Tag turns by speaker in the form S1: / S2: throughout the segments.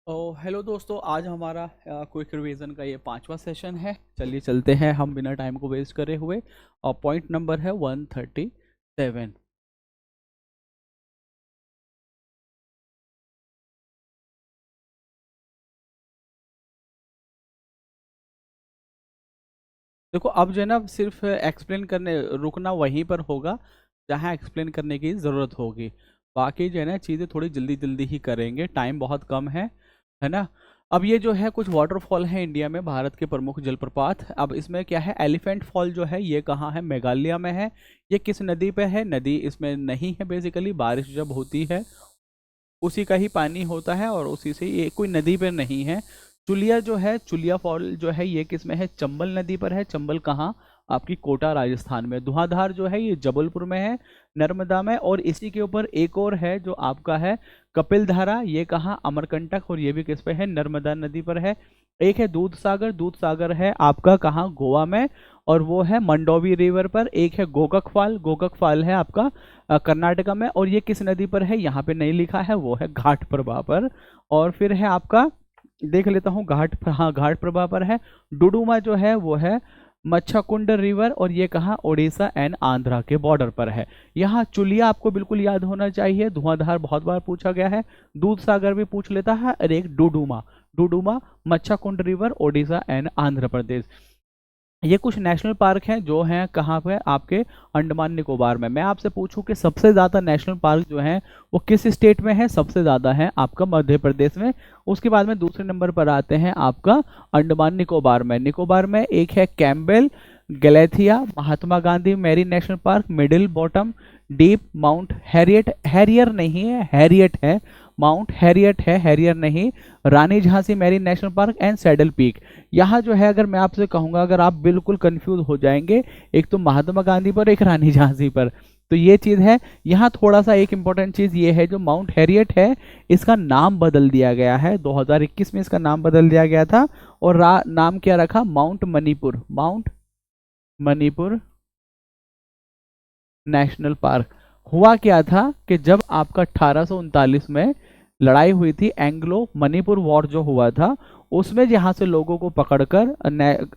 S1: Hello दोस्तों, आज हमारा क्विक रिवीजन का ये 5वां सेशन है। चलिए चलते हैं हम बिना टाइम को वेस्ट करे हुए। और पॉइंट नंबर है 137। देखो, अब जो है ना, सिर्फ एक्सप्लेन करने रुकना वहीं पर होगा जहाँ एक्सप्लेन करने की ज़रूरत होगी। बाकी जो है ना, चीज़ें थोड़ी जल्दी जल्दी ही करेंगे, टाइम बहुत कम है ना। अब ये जो है कुछ वाटरफॉल है इंडिया में, भारत के प्रमुख जलप्रपात। अब इसमें क्या है, एलिफेंट फॉल जो है ये कहाँ है? मेघालय में है। ये किस नदी पे है? नदी इसमें नहीं है, बेसिकली बारिश जब होती है उसी का ही पानी होता है और उसी से, ये कोई नदी पर नहीं है। चुलिया जो है, चुलिया फॉल जो है ये किस में है? चंबल नदी पर है। चंबल कहाँ? आपकी कोटा राजस्थान में। धुआंधार जो है ये जबलपुर में है, नर्मदा में। और इसी के ऊपर एक और है जो आपका है कपिल धारा, ये कहाँ? अमरकंटक, और ये भी किस पे है? नर्मदा नदी पर है। एक है दूध सागर, दूध सागर है आपका कहाँ? गोवा में, और वो है मंडोवी रिवर पर। एक है गोकक फाल, गोकक फाल है आपका कर्नाटका में, और ये किस नदी पर है? यहाँ पे नहीं लिखा है, वो है घाट प्रभा पर। और फिर है आपका, देख लेता हूँ, हाँ, घाट प्रभा पर है। डुडुमा जो है वो है मच्छकुंड रिवर, और ये कहाँ? ओडिशा एंड आंध्रा के बॉर्डर पर है। यहाँ चुलिया आपको बिल्कुल याद होना चाहिए, धुआंधार बहुत बार पूछा गया है, दूध सागर भी पूछ लेता है, और एक डुडुमा, डुडुमा मच्छकुंड रिवर, ओडिशा एंड आंध्र प्रदेश। ये कुछ नेशनल पार्क हैं जो हैं कहाँ पे? आपके अंडमान निकोबार में। मैं आपसे पूछूं कि सबसे ज़्यादा नेशनल पार्क जो हैं वो किस स्टेट में है? सबसे ज़्यादा है आपका मध्य प्रदेश में। उसके बाद में दूसरे नंबर पर आते हैं आपका अंडमान निकोबार में। निकोबार में एक है Campbell, Galathea, Mahatma Gandhi marine national park, middle bottom, deep, Mount Harriet, Harrier नहीं है, हैरियट है, माउंट हैरियट है, हैरियर नहीं, Rani Jhansi marine national park and Saddle Peak. यहाँ जो है, अगर मैं आपसे कहूँगा, अगर आप बिल्कुल कंफ्यूज हो जाएंगे, एक तो महात्मा गांधी पर, एक रानी झांसी पर, तो ये चीज़ है। यहाँ थोड़ा सा एक इंपॉर्टेंट चीज़ ये है, जो माउंट हैरियट है इसका नाम बदल दिया गया है, 2021 में इसका नाम बदल दिया गया था। और नाम क्या रखा? Mount Manipur, mount Manipur national park. हुआ क्या था कि जब आपका 1839 में लड़ाई हुई थी, एंग्लो मणिपुर वॉर जो हुआ था, उसमें यहाँ से लोगों को पकड़कर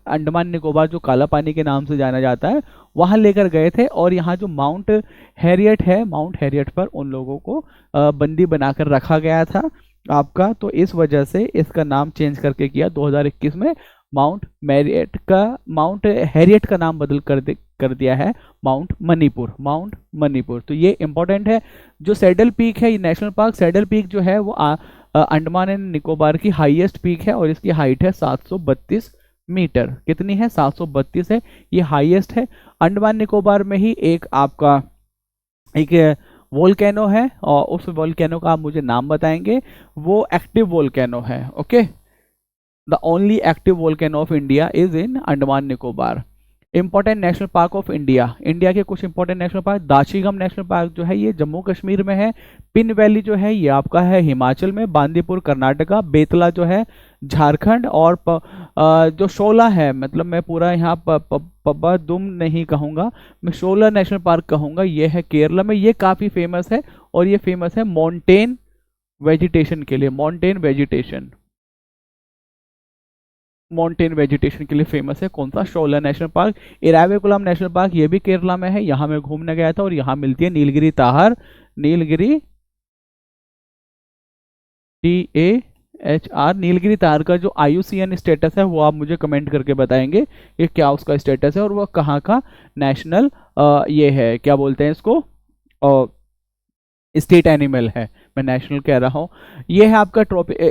S1: अंडमान निकोबार, जो काला पानी के नाम से जाना जाता है, वहाँ लेकर गए थे। और यहाँ जो माउंट हैरियट है, माउंट हैरियट पर उन लोगों को बंदी बनाकर रखा गया था आपका। तो इस वजह से इसका नाम चेंज करके किया 2021 में। माउंट हैरियट का नाम बदल कर दिया है माउंट मणिपुर, माउंट मणिपुर। तो ये इंपॉर्टेंट है। जो सैडल पीक है, ये नेशनल पार्क सैडल पीक जो है वो अंडमान एंड निकोबार की हाईएस्ट पीक है, और इसकी हाइट है 732 मीटर। कितनी है? 732 है, ये हाईएस्ट है। अंडमान निकोबार में ही एक आपका एक वोल्केनो है, और उस वोल्केनो का आप मुझे नाम बताएंगे। वो एक्टिव वोल्केनो है। Okay, the only active volcano of India is in Andaman Nicobar. Important national park of India, India के कुछ important national park. Dachigam national park जो है ये जम्मू कश्मीर में है। पिन वैली जो है ये आपका है हिमाचल में। बांदीपुर कर्नाटका। बेतला जो है झारखंड। और जो शोला है, मतलब मैं पूरा यहाँ पब्बादुम नहीं कहूँगा, मैं शोला नेशनल पार्क कहूँगा, ये है केरला में। ये काफ़ी फेमस है, और ये फेमस है माउंटेन वेजिटेशन के लिए। माउंटेन वेजिटेशन, माउंटेन वेजिटेशन के लिए फेमस है। कौन सा? Shola national park. Eravikulam national park, ये भी केरला में है। यहाँ मैं घूमने गया था, और यहाँ मिलती है नीलगिरी ताहर, नीलगिरी TAHR, नीलगिरी ताहर का जो IUCN स्टेटस है वो आप मुझे कमेंट करके बताएंगे कि क्या उसका स्टेटस है, और वह कहाँ का नेशनल ये है, क्या बोलते हैं इसको, स्टेट एनिमल है। मैं नेशनल कह रहा हूँ। ये है आपका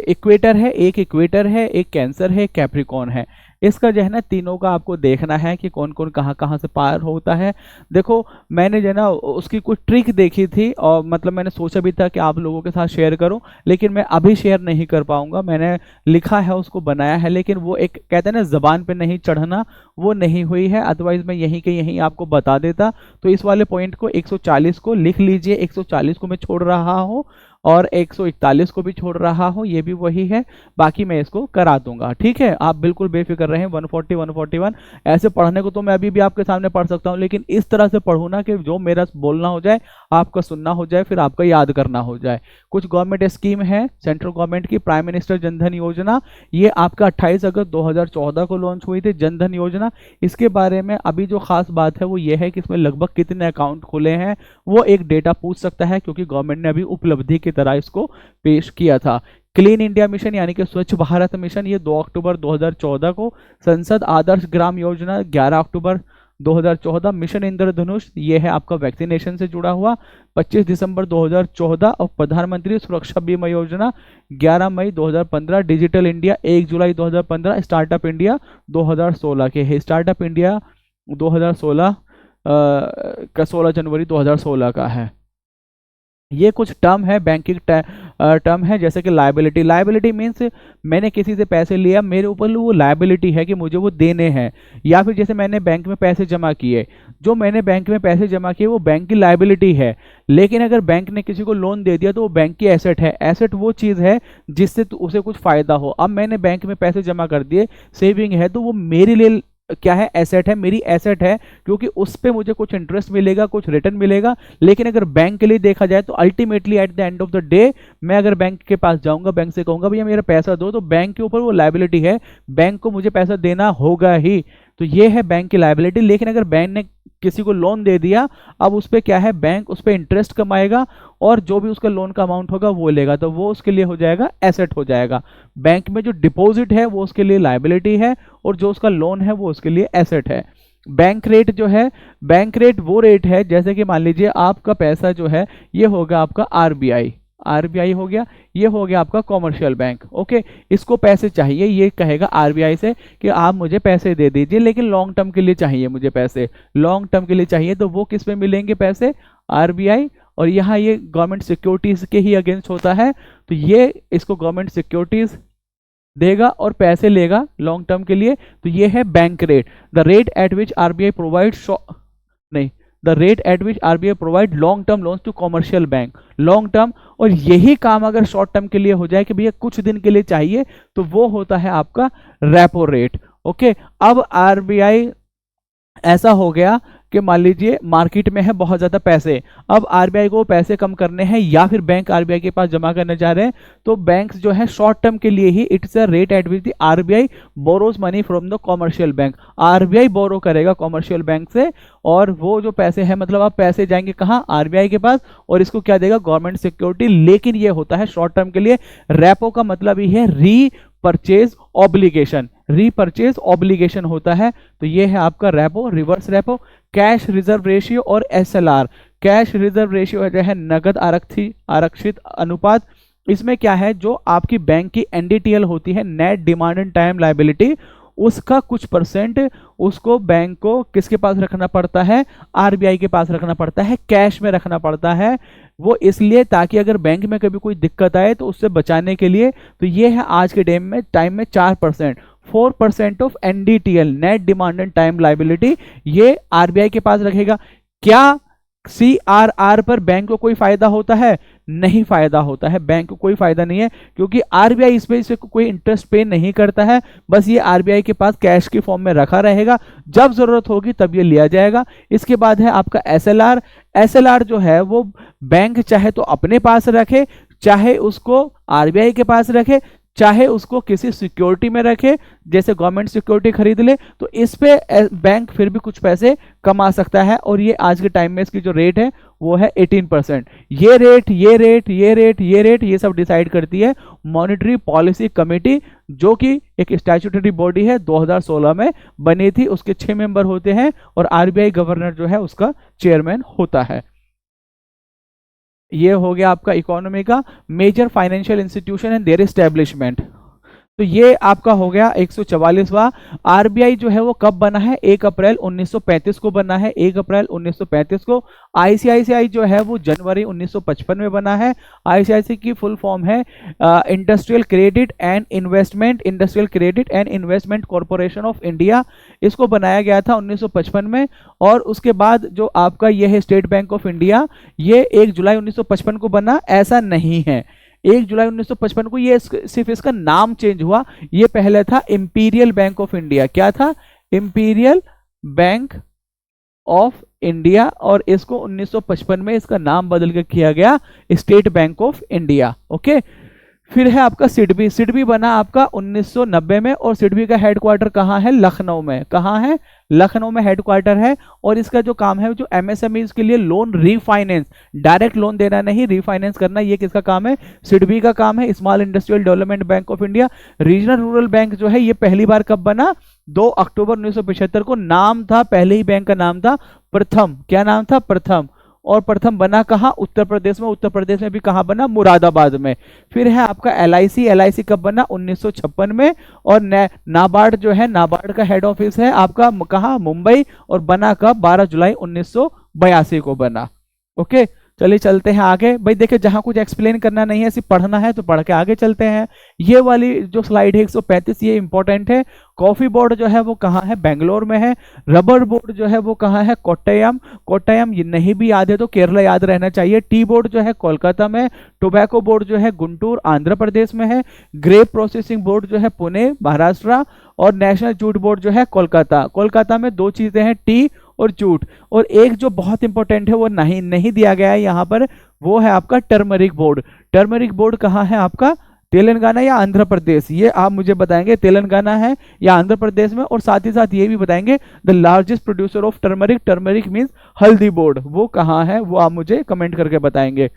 S1: इक्वेटर है, एक इक्वेटर है, एक कैंसर है, कैप्रिकॉन है। इसका जो है ना, तीनों का आपको देखना है कि कौन कौन कहाँ कहाँ से पार होता है। देखो, मैंने जो है ना उसकी कुछ ट्रिक देखी थी, और मतलब मैंने सोचा भी था कि आप लोगों के साथ शेयर करूं, लेकिन मैं अभी शेयर नहीं कर पाऊंगा। मैंने लिखा है, उसको बनाया है, लेकिन वो एक कहते हैं ना, जबान पे नहीं चढ़ना, वो नहीं हुई है। अदरवाइज मैं यहीं के यहीं आपको बता देता। तो इस वाले पॉइंट को 140 को लिख लीजिए, 140 को मैं छोड़ रहा हूँ। और 141 को भी छोड़ रहा हूँ, ये भी वही है, बाकी मैं इसको करा दूंगा। ठीक है, आप बिल्कुल बेफिक्र रहें। 140 141 ऐसे पढ़ने को तो मैं अभी भी आपके सामने पढ़ सकता हूँ, लेकिन इस तरह से पढ़ूँ ना कि जो मेरा बोलना हो जाए, आपका सुनना हो जाए, फिर आपका याद करना हो जाए। कुछ गवर्नमेंट स्कीम है सेंट्रल गवर्नमेंट की, प्राइम मिनिस्टर जनधन योजना, ये आपका 28 अगस्त 2014 को लॉन्च हुई थी जनधन योजना। इसके बारे में अभी जो खास बात है वो ये है कि इसमें लगभग कितने अकाउंट खुले हैं वो एक डेटा पूछ सकता है, क्योंकि गवर्नमेंट ने अभी उपलब्धि की तरह इसको पेश किया था। क्लीन इंडिया मिशन यानी कि स्वच्छ भारत मिशन, ये 2 अक्टूबर 2014 को। संसद आदर्श ग्राम योजना 11 अक्टूबर 2014। मिशन इंद्रधनुष, ये है आपका वैक्सीनेशन से जुड़ा हुआ, 25 दिसंबर 2014। और प्रधानमंत्री सुरक्षा बीमा योजना 11 मई 2015। डिजिटल इंडिया 1 जुलाई 2015। स्टार्टअप इंडिया 2016 के है। स्टार्टअप इंडिया 2016 का 16 जनवरी 2016 का है। ये कुछ टर्म है, बैंकिंग टर्म है, जैसे कि लायबिलिटी। लायबिलिटी मीन्स मैंने किसी से पैसे लिया, मेरे ऊपर वो लायबिलिटी है कि मुझे वो देने हैं। या फिर जैसे मैंने बैंक में पैसे जमा किए, जो मैंने बैंक में पैसे जमा किए वो बैंक की लायबिलिटी है। लेकिन अगर बैंक ने किसी को लोन दे दिया तो वो बैंक की एसेट है। एसेट वो चीज़ है जिससे उसे कुछ फायदा हो। अब मैंने बैंक में पैसे जमा कर दिए, सेविंग है, तो वो मेरे लिए क्या है, एसेट है, मेरी एसेट है, क्योंकि उस पर मुझे कुछ इंटरेस्ट मिलेगा, कुछ रिटर्न मिलेगा। लेकिन अगर बैंक के लिए देखा जाए तो ultimately at the end of the day मैं अगर बैंक के पास जाऊंगा, बैंक से कहूंगा भैया मेरा पैसा दो, तो बैंक के ऊपर वो लायबिलिटी है, बैंक को मुझे पैसा देना होगा ही। तो ये है बैंक की लायबिलिटी। लेकिन अगर बैंक ने किसी को लोन दे दिया, अब उस पर क्या है, बैंक उस पर इंटरेस्ट कमाएगा और जो भी उसका लोन का अमाउंट होगा वो लेगा, तो वो उसके लिए हो जाएगा एसेट हो जाएगा। बैंक में जो डिपॉजिट है वो उसके लिए लायबिलिटी है और जो उसका लोन है वो उसके लिए एसेट है। बैंक रेट जो है, बैंक रेट वो रेट है, जैसे कि मान लीजिए आपका पैसा जो है ये होगा आपका आरबीआई, आरबीआई हो गया, ये हो गया आपका कॉमर्शियल बैंक। ओके, इसको पैसे चाहिए, ये कहेगा आरबीआई से कि आप मुझे पैसे दे दीजिए, लेकिन लॉन्ग टर्म के लिए चाहिए मुझे पैसे, लॉन्ग टर्म के लिए चाहिए। तो वो किस पे मिलेंगे पैसे, आरबीआई। और यहाँ ये गवर्नमेंट सिक्योरिटीज के ही अगेंस्ट होता है, तो ये इसको गवर्नमेंट सिक्योरिटीज देगा और पैसे लेगा लॉन्ग टर्म के लिए। तो ये है bank rate, the rate at which RBI provide नहीं the rate at which RBI provide long term loans to commercial bank, long term. और यही काम अगर शॉर्ट टर्म के लिए हो जाए कि भैया कुछ दिन के लिए चाहिए, तो वो होता है आपका रेपो रेट। ओके, अब आरबीआई ऐसा हो गया कि मान लीजिए मार्केट में है बहुत ज्यादा पैसे, अब आरबीआई को पैसे कम करने हैं या फिर बैंक आरबीआई के पास जमा करने जा रहे हैं, तो बैंक्स जो है शॉर्ट टर्म के लिए ही, it's a rate at which the RBI borrows money from the commercial bank. RBI borrow करेगा कॉमर्शियल बैंक से, और वो जो पैसे हैं, मतलब आप पैसे जाएंगे कहाँ, आरबीआई के पास, और इसको क्या देगा, गवर्नमेंट सिक्योरिटी। लेकिन ये होता है शॉर्ट टर्म के लिए। रेपो का मतलब ही है री परचेज ऑब्लिगेशन, रीपर्चेज ऑब्लिगेशन होता है। तो ये है आपका repo, reverse repo. Cash reserve ratio और एसएलआर, कैश रिजर्व रेशियो जो है नगद आरक्षित अनुपात। इसमें क्या है, जो आपकी बैंक की एनडीटीएल होती है, net demand and time liability, उसका कुछ परसेंट उसको बैंक को किसके पास रखना पड़ता है, आरबीआई के पास रखना पड़ता है, कैश में रखना पड़ता है। वो इसलिए ताकि अगर बैंक में कभी कोई दिक्कत आए तो उससे बचाने के लिए। तो ये है आज के टाइम में 4%, 4% of NDTL, net demand and time liability, ये आरबीआई के पास रखेगा। क्या सीआरआर पर बैंक को कोई फायदा होता है, नहीं फायदा होता है, बैंक को कोई फायदा नहीं है, क्योंकि आरबीआई इस पे कोई इंटरेस्ट पे नहीं करता है। बस ये आरबीआई के पास कैश की फॉर्म में रखा रहेगा, जब जरूरत होगी तब ये लिया जाएगा। इसके बाद है आपका एसएलआर। एसएलआर जो है वो बैंक चाहे तो अपने पास रखे, चाहे उसको आरबीआई के पास रखे, चाहे उसको किसी सिक्योरिटी में रखे, जैसे गवर्नमेंट सिक्योरिटी खरीद ले, तो इस पे बैंक फिर भी कुछ पैसे कमा सकता है। और ये आज के टाइम में इसकी जो रेट है वो है 18%। ये रेट, ये रेट, ये रेट, ये रेट, ये सब डिसाइड करती है मॉनेटरी पॉलिसी कमेटी, जो कि एक स्टैट्यूटरी बॉडी है, 2016 में बनी थी। उसके 6 मेंबर होते हैं और आरबीआई गवर्नर जो है उसका चेयरमैन होता है। ये हो गया आपका इकोनॉमी का। Major financial institution and their establishment, तो ये आपका हो गया 144वां। आरबीआई जो है वो कब बना है? 1 अप्रैल 1935 को बना है, 1 अप्रैल 1935 को। आईसीआईसीआई जो है वो जनवरी 1955 में बना है। आईसीआईसीआई की फुल फॉर्म है industrial credit and investment corporation of India. इसको बनाया गया था 1955 में। और उसके बाद जो आपका ये है स्टेट बैंक ऑफ इंडिया, ये 1 जुलाई 1955 को बना, ऐसा नहीं है। 1 जुलाई 1955 को ये सिर्फ इसका नाम चेंज हुआ। ये पहले था इंपीरियल बैंक ऑफ इंडिया। क्या था? Imperial bank of India. और इसको 1955 में इसका नाम बदल के किया गया state bank of India. Okay. फिर है आपका सिडबी। सिडबी बना आपका 1990 में, और सिडबी का हेडक्वार्टर कहाँ है? लखनऊ में। कहाँ है? लखनऊ में हेडक्वार्टर है। और इसका जो काम है, जो एमएसएमईज के लिए लोन रीफाइनेंस, डायरेक्ट लोन देना नहीं, रीफाइनेंस करना, ये किसका काम है? सिडबी का काम है, small industrial development bank of India. Regional rural bank जो है ये पहली बार कब बना? 2 अक्टूबर 1975 को। नाम था, पहले ही बैंक का नाम था प्रथम। क्या नाम था? प्रथम। और प्रथम बना कहाँ? उत्तर प्रदेश में। उत्तर प्रदेश में भी कहाँ बना? मुरादाबाद में। फिर है आपका एलआईसी। एलआईसी कब बना? 1956 में। और नाबार्ड जो है, नाबार्ड का हेड ऑफिस है आपका कहाँ? मुंबई। और बना कब? 12 जुलाई 1982 को बना। ओके, चलिए चलते हैं आगे। भाई देखिए, जहां कुछ एक्सप्लेन करना नहीं है, सिर्फ पढ़ना है, तो पढ़ के आगे चलते हैं। ये वाली जो स्लाइड है 135, ये इंपॉर्टेंट है। कॉफी बोर्ड जो है वो कहाँ है? बेंगलोर में है। रबर बोर्ड जो है वो कहाँ है? कोट्टयम। कोट्टयम ये नहीं भी याद है तो केरला याद रहना चाहिए। टी बोर्ड जो है कोलकाता में। टोबैको बोर्ड जो है गुंटूर आंध्र प्रदेश में है। ग्रेप प्रोसेसिंग बोर्ड जो है पुणे महाराष्ट्र। और नेशनल जूट बोर्ड जो है कोलकाता। कोलकाता में 2 चीजें हैं, टी और जूट। और एक जो बहुत इंपॉर्टेंट है वो नहीं दिया गया है यहाँ पर, वो है आपका टर्मरिक बोर्ड। टर्मरिक बोर्ड कहाँ है आपका? तेलंगाना या आंध्र प्रदेश? ये आप मुझे बताएंगे तेलंगाना है या आंध्र प्रदेश में। और साथ ही साथ ये भी बताएंगे the largest producer of turmeric, turmeric means हल्दी बोर्ड, वो कहाँ है, वो आप मुझे कमेंट करके बताएंगे।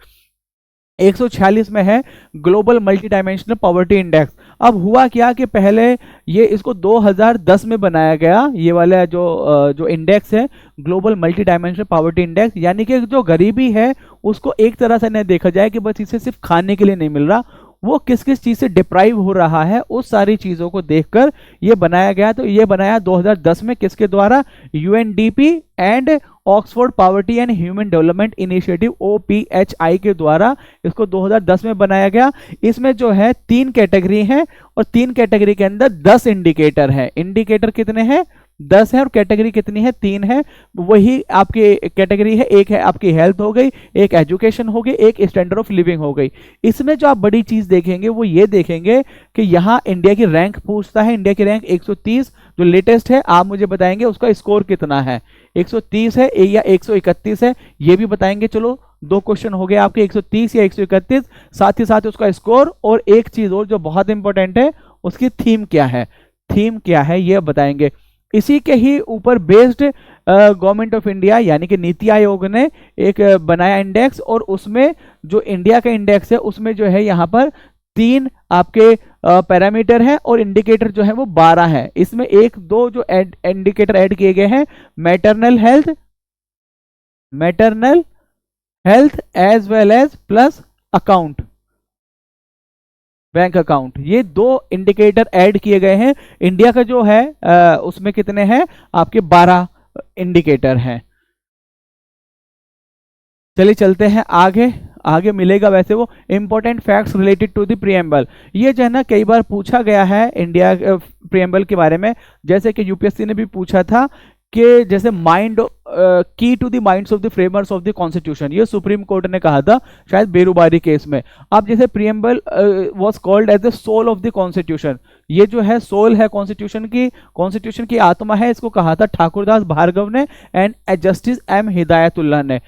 S1: 146 में है global multi dimensional poverty index. अब हुआ क्या कि पहले ये इसको 2010 में बनाया गया, ये वाला जो इंडेक्स है global multi dimensional poverty index. यानी कि जो गरीबी है उसको एक तरह से नहीं देखा जाए कि बस इसे सिर्फ खाने के लिए नहीं मिल रहा, वो किस किस चीज से डिप्राइव हो रहा है, उस सारी चीजों को देखकर ये बनाया गया। तो ये बनाया 2010 में किसके द्वारा? UNDP and Oxford poverty and human development initiative OPHI के द्वारा इसको 2010 में बनाया गया। इसमें जो है 3 कैटेगरी हैं और 3 कैटेगरी के अंदर 10 इंडिकेटर हैं। इंडिकेटर कितने हैं? 10 है। और कैटेगरी कितनी है? 3 है। वही आपकी कैटेगरी है, एक है आपकी हेल्थ हो गई, एक एजुकेशन हो गई, एक स्टैंडर्ड ऑफ लिविंग हो गई। इसमें जो आप बड़ी चीज देखेंगे वो ये देखेंगे कि यहाँ इंडिया की रैंक पूछता है। इंडिया की रैंक 130 जो लेटेस्ट है, आप मुझे बताएंगे उसका स्कोर कितना है, 130 है या 131 है, ये भी बताएंगे। चलो 2 क्वेश्चन हो गए आपके, 130 या 131, साथ ही साथ उसका स्कोर। और एक चीज और जो बहुत इंपॉर्टेंट है, उसकी थीम क्या है, थीम क्या है ये बताएंगे। इसी के ही ऊपर बेस्ड गवर्नमेंट ऑफ इंडिया यानी कि नीति आयोग ने एक बनाया इंडेक्स, और उसमें जो इंडिया का इंडेक्स है उसमें जो है यहाँ पर 3 आपके पैरामीटर है और इंडिकेटर जो है वो 12 है। इसमें 1-2 जो इंडिकेटर ऐड किए गए हैं, maternal health as well as plus account, bank account, ये 2 इंडिकेटर ऐड किए गए हैं। इंडिया का जो है उसमें कितने हैं आपके? 12 इंडिकेटर हैं। चलिए चलते हैं आगे। आगे मिलेगा वैसे वो important facts related to the preamble. ये जो है ना कई बार पूछा गया है इंडिया प्रीएम्बल के बारे में, जैसे कि यूपीएससी ने भी पूछा था कि जैसे माइंड की to the minds of the framers of the constitution, ये सुप्रीम कोर्ट ने कहा था शायद बेरुबारी केस में। अब जैसे preamble was called as the soul of the constitution, ये जो है सोल है कॉन्स्टिट्यूशन की आत्मा है, इसको कहा था ठाकुरदास भार्गव ने एंड जस्टिस M हिदायतुल्लाह ने।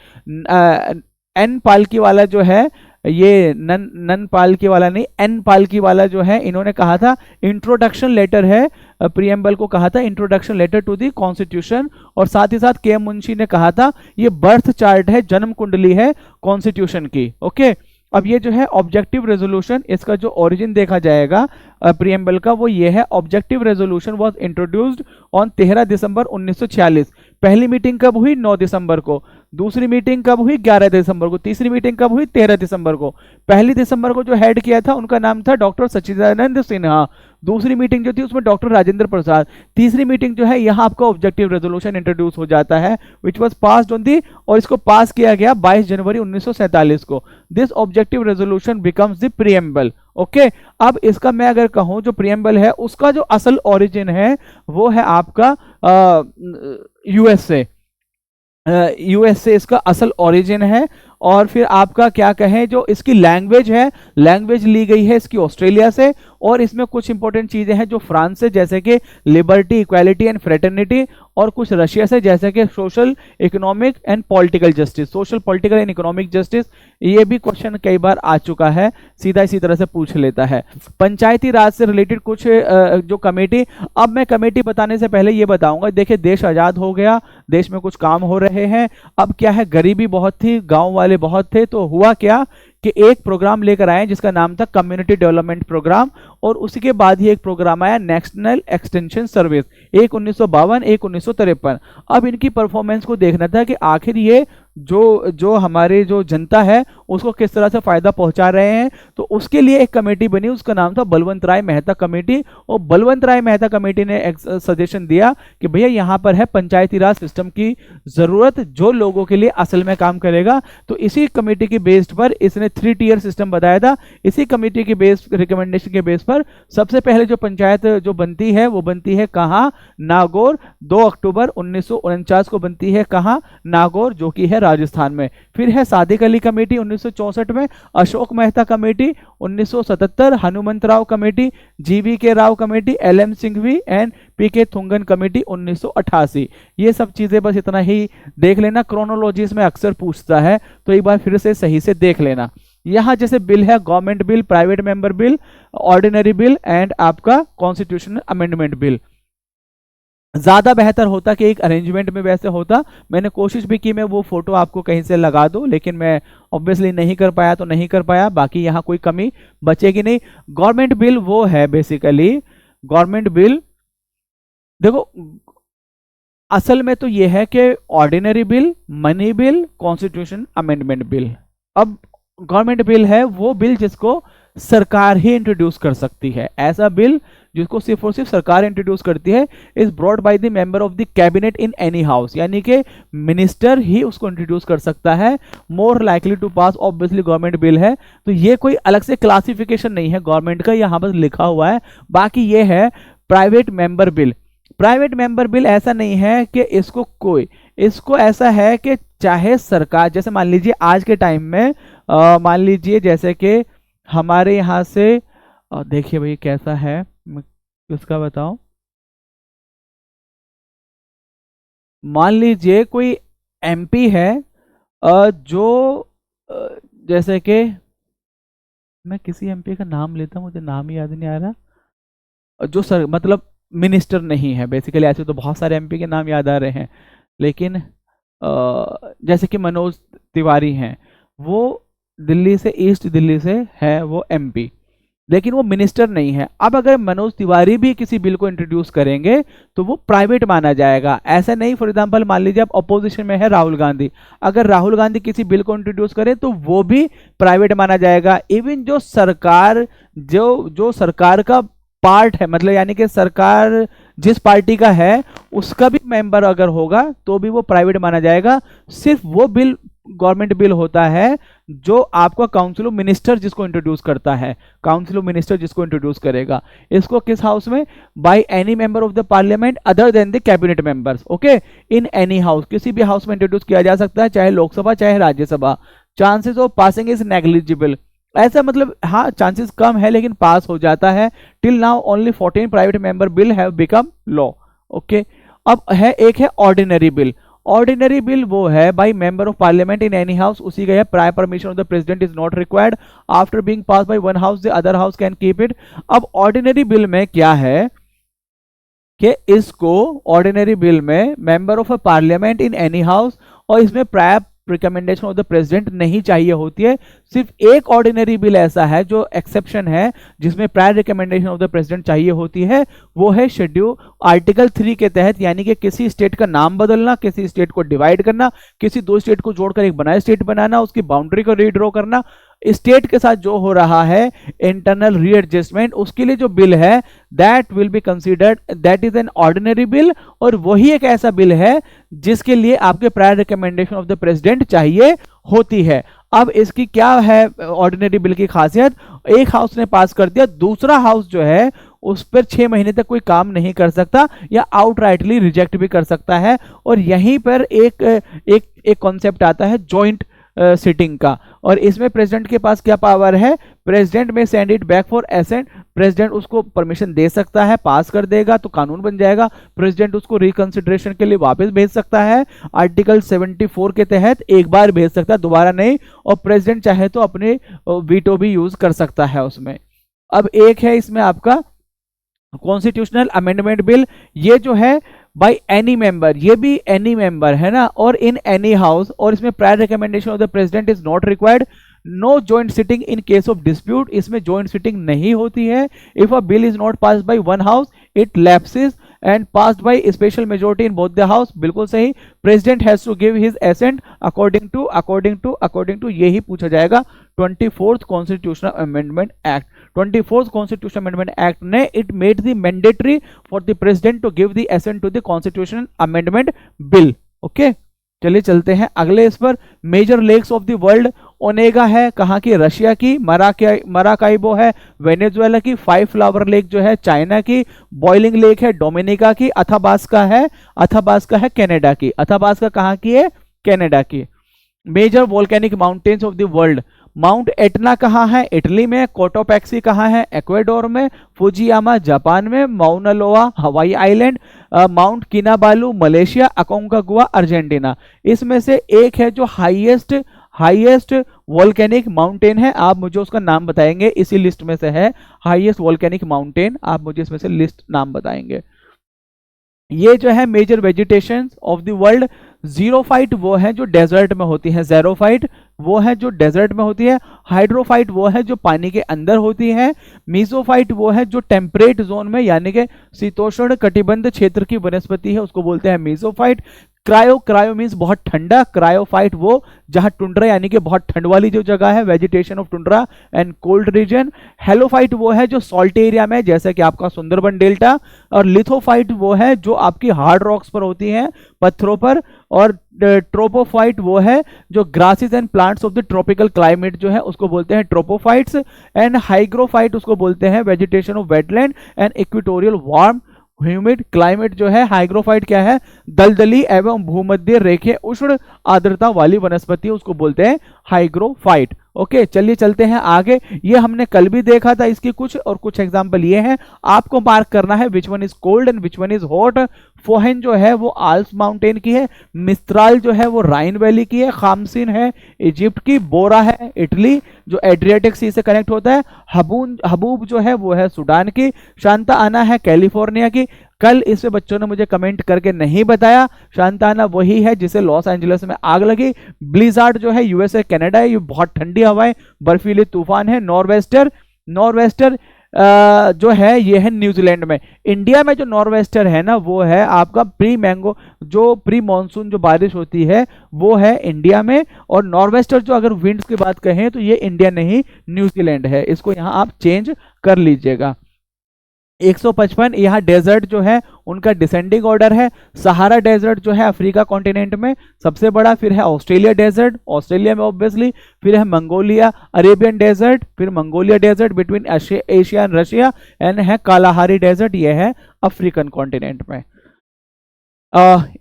S1: एन पालकी वाला जो है, ये नन पालकी वाला नहीं, एन पालकी वाला जो है, इन्होंने कहा था इंट्रोडक्शन लेटर है, प्रीएम्बल को कहा था introduction letter to the constitution. और साथ ही साथ के मुंशी ने कहा था ये बर्थ चार्ट है, जन्म कुंडली है कॉन्स्टिट्यूशन की। ओके, अब ये जो है ऑब्जेक्टिव रेजोल्यूशन, इसका जो ओरिजिन देखा जाएगा प्रीएम्बल का, वो ये है objective resolution was introduced on 13 दिसंबर 1946। पहली मीटिंग कब हुई? 9 दिसंबर को। दूसरी मीटिंग कब हुई? 11 दिसंबर को। तीसरी मीटिंग कब हुई? 13 दिसंबर को। पहली दिसंबर को जो हेड किया था उनका नाम था डॉक्टर सच्चिदानंद सिन्हा। दूसरी मीटिंग जो थी उसमें डॉक्टर राजेंद्र प्रसाद। तीसरी मीटिंग जो है यहाँ आपका ऑब्जेक्टिव रेजोल्यूशन इंट्रोड्यूस हो जाता है which was passed on the, और इसको पास किया गया 22 जनवरी 1947 को। This objective resolution becomes the preamble. Okay, अब इसका मैं अगर कहूं जो प्रीएम्बल है उसका जो असल ओरिजिन है वो है आपका यूएसए। यूएसए इसका असल ओरिजिन है। और फिर आपका क्या कहें जो इसकी लैंग्वेज है, लैंग्वेज ली गई है इसकी ऑस्ट्रेलिया से, और इसमें कुछ इंपॉर्टेंट चीजें हैं जो फ्रांस से, जैसे कि लिबर्टी, इक्वालिटी एंड फ्रेटर्निटी, और कुछ रशिया से जैसे कि social, economic and political justice, social, political and economic justice. ये भी क्वेश्चन कई बार आ चुका है, सीधा इसी तरह से पूछ लेता है। पंचायती राज से रिलेटेड कुछ जो कमेटी, अब मैं कमेटी बताने से पहले ये बताऊंगा, देखिए देश आजाद हो गया, देश में कुछ काम हो रहे हैं, अब क्या है गरीबी बहुत थी, गांव वाले बहुत थे, तो हुआ क्या कि एक प्रोग्राम लेकर आए जिसका नाम था कम्युनिटी डेवलपमेंट प्रोग्राम, और उसी के बाद ही एक प्रोग्राम आया नेशनल एक्सटेंशन सर्विस, एक 1952, एक 1953। अब इनकी परफॉर्मेंस को देखना था कि आखिर ये जो हमारे जो जनता है उसको किस तरह से फायदा पहुंचा रहे हैं। तो उसके लिए एक कमेटी बनी, उसका नाम था बलवंत राय मेहता कमेटी, और बलवंत राय मेहता कमेटी ने एक सजेशन दिया कि भैया यहाँ पर है पंचायती राज सिस्टम की जरूरत जो लोगों के लिए असल में काम करेगा। तो इसी कमेटी की बेस्ड पर इसने 3 टियर सिस्टम बताया था। इसी कमेटी के बेस रिकमेंडेशन के बेस पर सबसे पहले जो पंचायत जो बनती है वो बनती है कहाँ, नागौर, 2 अक्टूबर 1949 को बनती है कहाँ, नागौर, जो कि है राजस्थान में। फिर है सादिक अली कमेटी 1964 में, Ashok Mehta committee 1977, Hanumant Rao committee, G V K Rao committee, LM Singhvi and PK Thungon committee 1988। ये सब चीजें बस इतना ही देख लेना, क्रोनोलॉजी इसमें अक्सर पूछता है तो एक बार फिर से सही से देख लेना। यहाँ जैसे बिल है government bill, private member bill, ordinary bill and आपका कॉन्स्टिट्यूशनल अमेंडमेंट बिल। ज्यादा बेहतर होता कि एक अरेंजमेंट में वैसे होता, मैंने कोशिश भी की मैं वो फोटो आपको कहीं से लगा दूं, लेकिन मैं ऑब्वियसली नहीं कर पाया तो नहीं कर पाया, बाकी यहाँ कोई कमी बचेगी नहीं। गवर्नमेंट बिल वो है बेसिकली, गवर्नमेंट बिल देखो असल में तो ये है कि ordinary bill, money bill, constitution amendment bill. अब गवर्नमेंट बिल है वो बिल जिसको सरकार ही इंट्रोड्यूस कर सकती है, ऐसा बिल जिसको सिर्फ और सिर्फ सरकार इंट्रोड्यूस करती है, is brought by the member of the cabinet in any house, यानी कि मिनिस्टर ही उसको इंट्रोड्यूस कर सकता है। More likely to pass obviously government bill है, तो ये कोई अलग से क्लासिफिकेशन नहीं है गवर्नमेंट का, यहाँ बस लिखा हुआ है। बाकी ये है private member bill. Private member bill ऐसा नहीं है कि इसको ऐसा है कि चाहे सरकार, जैसे मान लीजिए आज के टाइम में मान लीजिए जैसे कि हमारे यहाँ से देखिए भाई कैसा है, मैं किसका बताऊं, मान लीजिए कोई MP है जो जैसे कि मैं किसी MP का नाम लेता हूं, मुझे नाम ही याद नहीं आ रहा, जो सर मतलब मिनिस्टर नहीं है बेसिकली, ऐसे तो बहुत सारे MP के नाम याद आ रहे हैं, लेकिन जैसे कि मनोज तिवारी हैं, वो दिल्ली से, ईस्ट दिल्ली से है वो MP, लेकिन वो मिनिस्टर नहीं है। अब अगर मनोज तिवारी भी किसी बिल को इंट्रोड्यूस करेंगे तो वो प्राइवेट माना जाएगा, ऐसा नहीं। फॉर एग्जांपल मान लीजिए आप अपोजिशन में है राहुल गांधी, अगर राहुल गांधी किसी बिल को इंट्रोड्यूस करें तो वो भी प्राइवेट माना जाएगा। इवन जो सरकार का पार्ट है, मतलब यानी कि सरकार जिस पार्टी का है उसका भी मेंबर अगर होगा तो भी वो प्राइवेट माना जाएगा। सिर्फ वो बिल गवर्नमेंट बिल होता है जो आपका काउंसिल ऑफ मिनिस्टर जिसको इंट्रोड्यूस करता है, काउंसिल ऑफ मिनिस्टर जिसको इंट्रोड्यूस करेगा, इसको किस हाउस में, by any member of the parliament other than the cabinet members. Okay, in any house, किसी भी हाउस में इंट्रोड्यूस किया जा सकता है, चाहे लोकसभा चाहे Rajya Sabha. Chances of passing is negligible, ऐसा मतलब हाँ चांसेस कम है लेकिन पास हो जाता है। Till now only 14 private member bill have become law. Okay, अब है एक है ऑर्डिनरी बिल। ऑर्डिनरी बिल वो है by member of parliament in any house, उसी का है prior permission of the president is not required, after being pass bye one house the other house can keep it. अब ordinary bill में क्या है कि इसको ऑर्डिनरी बिल में member of a parliament in any house और इसमें prior recommendation of the president नहीं चाहिए होती है। सिर्फ एक ऑर्डिनरी बिल ऐसा है जो एक्सेप्शन है जिसमें prior recommendation of the president चाहिए होती है, वो है शेड्यूल आर्टिकल 3 के तहत, यानी कि किसी स्टेट का नाम बदलना, किसी स्टेट को डिवाइड करना, किसी दो स्टेट को जोड़कर एक बनाए स्टेट बनाना, उसकी बाउंड्री को रीड्रॉ करना, स्टेट के साथ जो हो रहा है इंटरनल रीएडजस्टमेंट, उसके लिए जो बिल है that will be considered that is an ordinary bill, और वही एक ऐसा बिल है जिसके लिए आपके prior recommendation of the president चाहिए होती है। अब इसकी क्या है ऑर्डिनरी बिल की खासियत, एक हाउस ने पास कर दिया, दूसरा हाउस जो है उस पर 6 महीने तक कोई काम नहीं कर सकता या आउटराइटली रिजेक्ट भी कर सकता है। और यहीं पर एक कॉन्सेप्ट आता है जॉइंट सिटिंग का, और इसमें प्रेसिडेंट के पास क्या पावर है, प्रेसिडेंट में send it back for assent, president उसको परमिशन दे सकता है, पास कर देगा तो कानून बन जाएगा, प्रेसिडेंट उसको रिकंसिडरेशन के लिए वापस भेज सकता है, आर्टिकल 74 के तहत एक बार भेज सकता है, दोबारा नहीं, और प्रेसिडेंट चाहे तो अपने वीटो भी यूज कर सकता है उसमें। अब एक है इसमें आपका कॉन्स्टिट्यूशनल अमेंडमेंट बिल, ये जो है बाय एनी मेंबर, ये भी एनी मेंबर है ना, और इन एनी हाउस, और इसमें prior recommendation of the president is not required, no joint sitting in case of dispute, इसमें जॉइंट सिटिंग नहीं होती है, if a bill is not passed by one house it lapses and passed by special majority in both the house, बिल्कुल सही, president has to give his assent according to यही पूछा जाएगा 24th constitutional amendment act. 24th constitutional amendment act ने it made the mandatory for the president to give the assent to the constitutional amendment bill. Okay, चलिए चलते हैं अगले इस पर। Major lakes of the world, Onega है कहाँ की, रशिया की, मराकाइबो है वेनेजुएला की, फाइव फ्लावर लेक जो है चाइना की, बॉइलिंग लेक है डोमिनिका की, अथाबास्का है कनाडा की, अथाबास्का कहाँ की है, कनाडा की। Major volcanic mountains of the world, Mount Etna कहाँ है, इटली में, कोटोपैक्सी कहाँ है, इक्वाडोर में, फुजियामा जापान में, Mauna Loa Hawaii island, Mount Kinabalu Malaysia, Aconcagua Argentina. इसमें से एक है जो हाईएस्ट वोल्केनिक माउंटेन है, आप मुझे उसका नाम बताएंगे, इसी लिस्ट में से है हाईएस्ट वोल्केनिक माउंटेन, आप मुझे इसमें से लिस्ट नाम बताएंगे। ये जो है major vegetation of the world, xerophyte वो है जो डेजर्ट में होती है, ज़ेरोफाइट वो है जो डेजर्ट में होती है, हाइड्रोफाइट वो है जो पानी के अंदर होती है, मीसोफाइट वो है जो टेम्परेट जोन में यानी कि शीतोष्ण कटिबंध क्षेत्र की वनस्पति है, उसको बोलते हैं मीसोफाइट। क्रायो मीन्स बहुत ठंडा, क्रायोफाइट वो जहां टुंड्रा यानी कि बहुत ठंड वाली जो जगह है, vegetation of tundra and cold region. Halophyte वो है जो सॉल्ट एरिया में, जैसे कि आपका सुंदरबन डेल्टा। और लिथोफाइट वो है जो आपकी हार्ड रॉक्स पर होती है, पत्थरों पर। और ट्रोपोफाइट वो है जो grasses and plants of the tropical climate जो है उसको बोलते हैं ट्रोपोफाइट्स। एंड हाइग्रोफाइट उसको बोलते हैं vegetation of wetland and equatorial warm humid climate जो है। हाइग्रोफाइट क्या है, दलदली एवं भूमध्य रेखीय उष्ण आर्द्रता वाली वनस्पति, उसको बोलते हैं हाइग्रोफाइट। ओके, चलिए चलते हैं आगे। ये हमने कल भी देखा था इसकी कुछ एग्जांपल ये हैं, आपको मार्क करना है which one is cold and which one is hot. Foehn जो है वो आल्प्स माउंटेन की है, मिस्त्राल जो है वो राइन वैली की है, खामसिन है इजिप्ट की, बोरा है इटली जो एड्रियाटिक सी से कनेक्ट होता है, हबूब जो है वो है सूडान की, शांता आना है कैलिफोर्निया की। कल इस बच्चों ने मुझे कमेंट करके नहीं बताया, शांताना वही है जिसे लॉस एंजलिस में आग लगी। ब्लिजार्ड जो है यूएसए कनाडा है, ये बहुत ठंडी हवाएं बर्फीले तूफान है। नॉर्वेस्टर जो है ये है न्यूजीलैंड में। इंडिया में जो नॉर्वेस्टर है ना वो है आपका प्री मानसून जो बारिश होती है वो है इंडिया में। और नॉर्वेस्टर जो अगर विंड्स की बात कहें तो ये इंडिया नहीं न्यूजीलैंड है, इसको यहां आप चेंज कर लीजिएगा। 155 यहाँ डेजर्ट जो है उनका डिसेंडिंग ऑर्डर है। सहारा डेजर्ट जो है अफ्रीका कॉन्टिनेंट में सबसे बड़ा, फिर है ऑस्ट्रेलिया डेजर्ट, ऑस्ट्रेलिया में ऑब्वियसली, फिर है मंगोलिया, अरेबियन डेजर्ट, फिर Mongolia desert between Asia and Russia, and है कालाहारी डेजर्ट, ये है अफ्रीकन कॉन्टिनेंट में।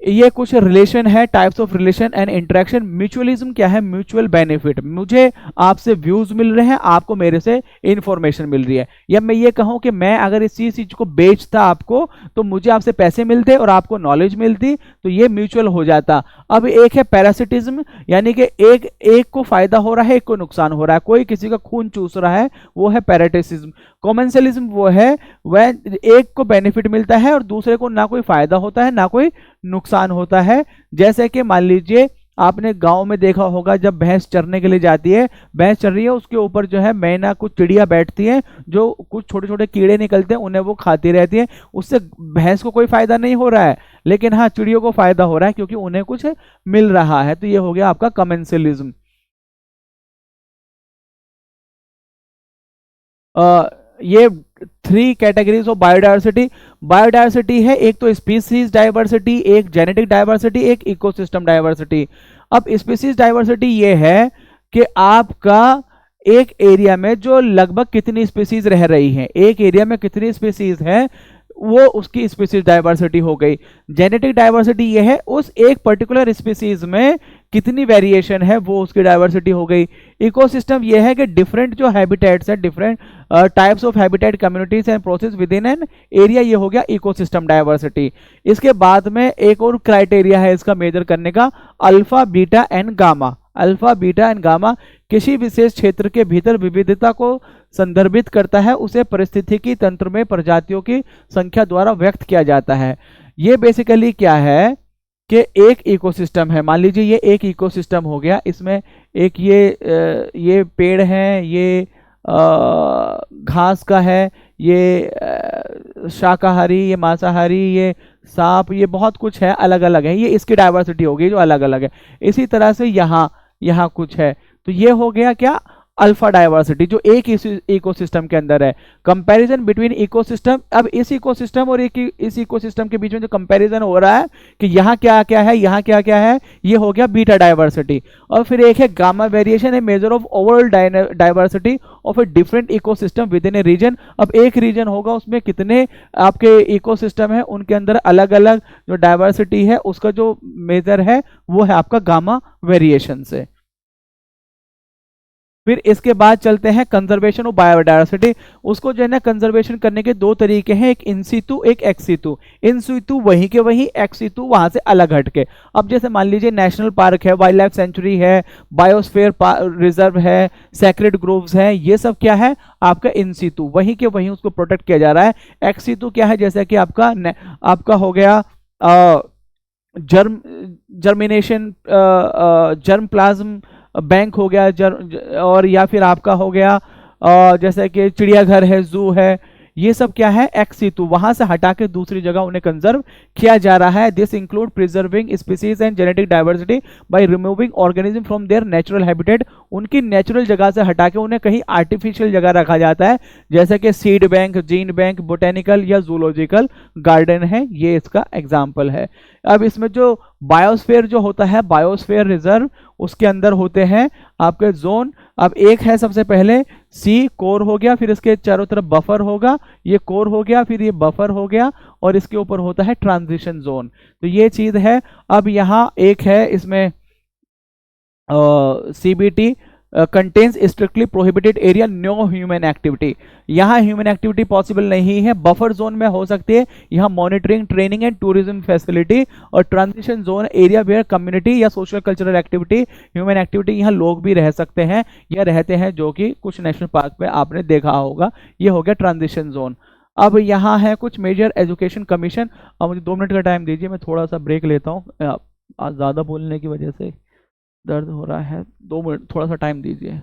S1: ये कुछ रिलेशन है, types of relation and interaction. Mutualism क्या है, म्यूचुअल बेनिफिट, मुझे आपसे व्यूज मिल रहे हैं, आपको मेरे से इंफॉर्मेशन मिल रही है। या मैं ये कहूं कि मैं अगर इस चीज को बेचता आपको तो मुझे आपसे पैसे मिलते और आपको नॉलेज मिलती, तो ये म्यूचुअल हो जाता। अब एक है पैरासिटिज्म, यानी कि एक को फायदा हो रहा है, एक को नुकसान हो रहा है, कोई किसी का खून चूस रहा है, वो है पैरासिटिज्म। कॉमेंसलिज्म वो है वह एक को बेनिफिट मिलता है और दूसरे को ना कोई फायदा होता है ना कोई नुकसान होता है। जैसे कि मान लीजिए आपने गांव में देखा होगा, जब भैंस चरने के लिए जाती है, भैंस चर रही है, उसके ऊपर जो है मैना कुछ चिड़िया बैठती हैं, जो कुछ छोटे छोटे कीड़े निकलते हैं, उन्हें वो खाती रहती है। उससे भैंस को कोई फायदा नहीं हो रहा है, लेकिन हाँ चिड़ियों को फायदा हो रहा है क्योंकि उन्हें कुछ मिल रहा है। तो ये हो गया आपका कमेंसलिज्म। ये 3 कैटेगरीज ऑफ बायोडायवर्सिटी। बायोडायवर्सिटी है एक तो स्पीसीज डाइवर्सिटी, एक जेनेटिक डाइवर्सिटी, एक इकोसिस्टम डाइवर्सिटी। अब स्पीसीज डाइवर्सिटी ये है कि आपका एक एरिया में जो लगभग कितनी स्पीसीज रह रही हैं, एक एरिया में कितनी स्पीसीज है, वो उसकी स्पीसीज डाइवर्सिटी हो गई। जेनेटिक डाइवर्सिटी ये है उस एक पर्टिकुलर स्पीसीज में कितनी वेरिएशन है, वो उसकी डाइवर्सिटी हो गई। इकोसिस्टम ये है कि डिफरेंट जो हैबिटेट्स है, different types of habitat communities and process with in an area, ये हो गया इकोसिस्टम डाइवर्सिटी। इसके बाद में एक और क्राइटेरिया है इसका मेजर करने का, alpha beta and gamma. Alpha beta and gamma किसी विशेष क्षेत्र के भीतर विविधता को संदर्भित करता है, उसे पारिस्थितिकी तंत्र में प्रजातियों की संख्या द्वारा व्यक्त किया जाता है। ये बेसिकली क्या है कि एक इकोसिस्टम है, मान लीजिए ये एक इकोसिस्टम हो गया, इसमें एक ये पेड़ है, ये घास का है, ये शाकाहारी, ये मांसाहारी, ये सांप, ये बहुत कुछ है, अलग अलग है, ये इसकी डाइवर्सिटी होगी जो अलग अलग है। इसी तरह से यहाँ कुछ है, तो ये हो गया क्या, अल्फा डाइवर्सिटी, जो एक इकोसिस्टम के अंदर है। कंपैरिजन बिटवीन इकोसिस्टम, अब इस इकोसिस्टम और इस इकोसिस्टम के बीच में जो कंपैरिजन हो रहा है कि यहाँ क्या क्या है, यहाँ क्या क्या है, ये हो गया बीटा डाइवर्सिटी। और फिर एक है गामा वेरिएशन, है measure of overall diversity of a different ecosystem within a region. अब एक रीजन होगा, उसमें कितने आपके इकोसिस्टम है, उनके अंदर अलग अलग जो डाइवर्सिटी है उसका जो मेजर है वो है आपका गामा वेरिएशन से। फिर इसके बाद चलते हैं कंजर्वेशन ऑफ बायोडायवर्सिटी। उसको जो है ना कंजर्वेशन करने के 2 तरीके हैं, एक इन सीटू, एक एक्स सीटू। इन सीटू वहीं के वहीं, एक्स सीटू वहां से अलग हटके। अब जैसे मान लीजिए नेशनल पार्क है, वाइल्ड लाइफ सेंचुरी है, बायोस्फीयर रिजर्व है, सेक्रेड ग्रोव्स है, ये सब क्या है आपका इन सीटू, वहीं के वहीं उसको प्रोटेक्ट किया जा रहा है। एक्स सीटू क्या है, जैसे कि आपका हो गया जर्मिनेशन, जर्म प्लाज्म बैंक हो गया, और या फिर आपका हो गया जैसे कि चिड़ियाघर है, जू है, ये सब क्या है एक्स सीटू, वहां से हटा के दूसरी जगह उन्हें कंजर्व किया जा रहा है। This include preserving species and genetic diversity by removing organism from there natural habitat. उनकी नेचुरल जगह से हटा के उन्हें कहीं आर्टिफिशियल जगह रखा जाता है, जैसे कि seed bank, gene bank, botanical या जूलॉजिकल गार्डन है, ये इसका एग्जाम्पल है। अब इसमें जो बायोस्फीयर जो होता है, बायोस्फीयर रिजर्व, उसके अंदर होते हैं आपके जोन। अब एक है सबसे पहले सी कोर हो गया, फिर इसके चारों तरफ बफर होगा, ये कोर हो गया, फिर ये बफर हो गया, और इसके ऊपर होता है ट्रांजिशन जोन। तो ये चीज है। अब यहाँ एक है इसमें CBT contains strictly prohibited area, no human activity. यहाँ ह्यूमन एक्टिविटी पॉसिबल नहीं है। बफर जोन में हो सकती है, यहाँ monitoring, training and tourism facility. और transition zone area where community या social cultural activity, human activity, यहाँ लोग भी रह सकते हैं या रहते हैं, जो कि कुछ नेशनल पार्क में आपने देखा होगा। ये हो गया ट्रांजिशन जोन। अब यहाँ है कुछ मेजर एजुकेशन कमीशन। अब मुझे 2 मिनट का टाइम दीजिए, मैं थोड़ा सा ब्रेक लेता हूँ, आज ज़्यादा बोलने की वजह से दर्द हो रहा है। 2 मिनट थोड़ा सा टाइम दीजिए।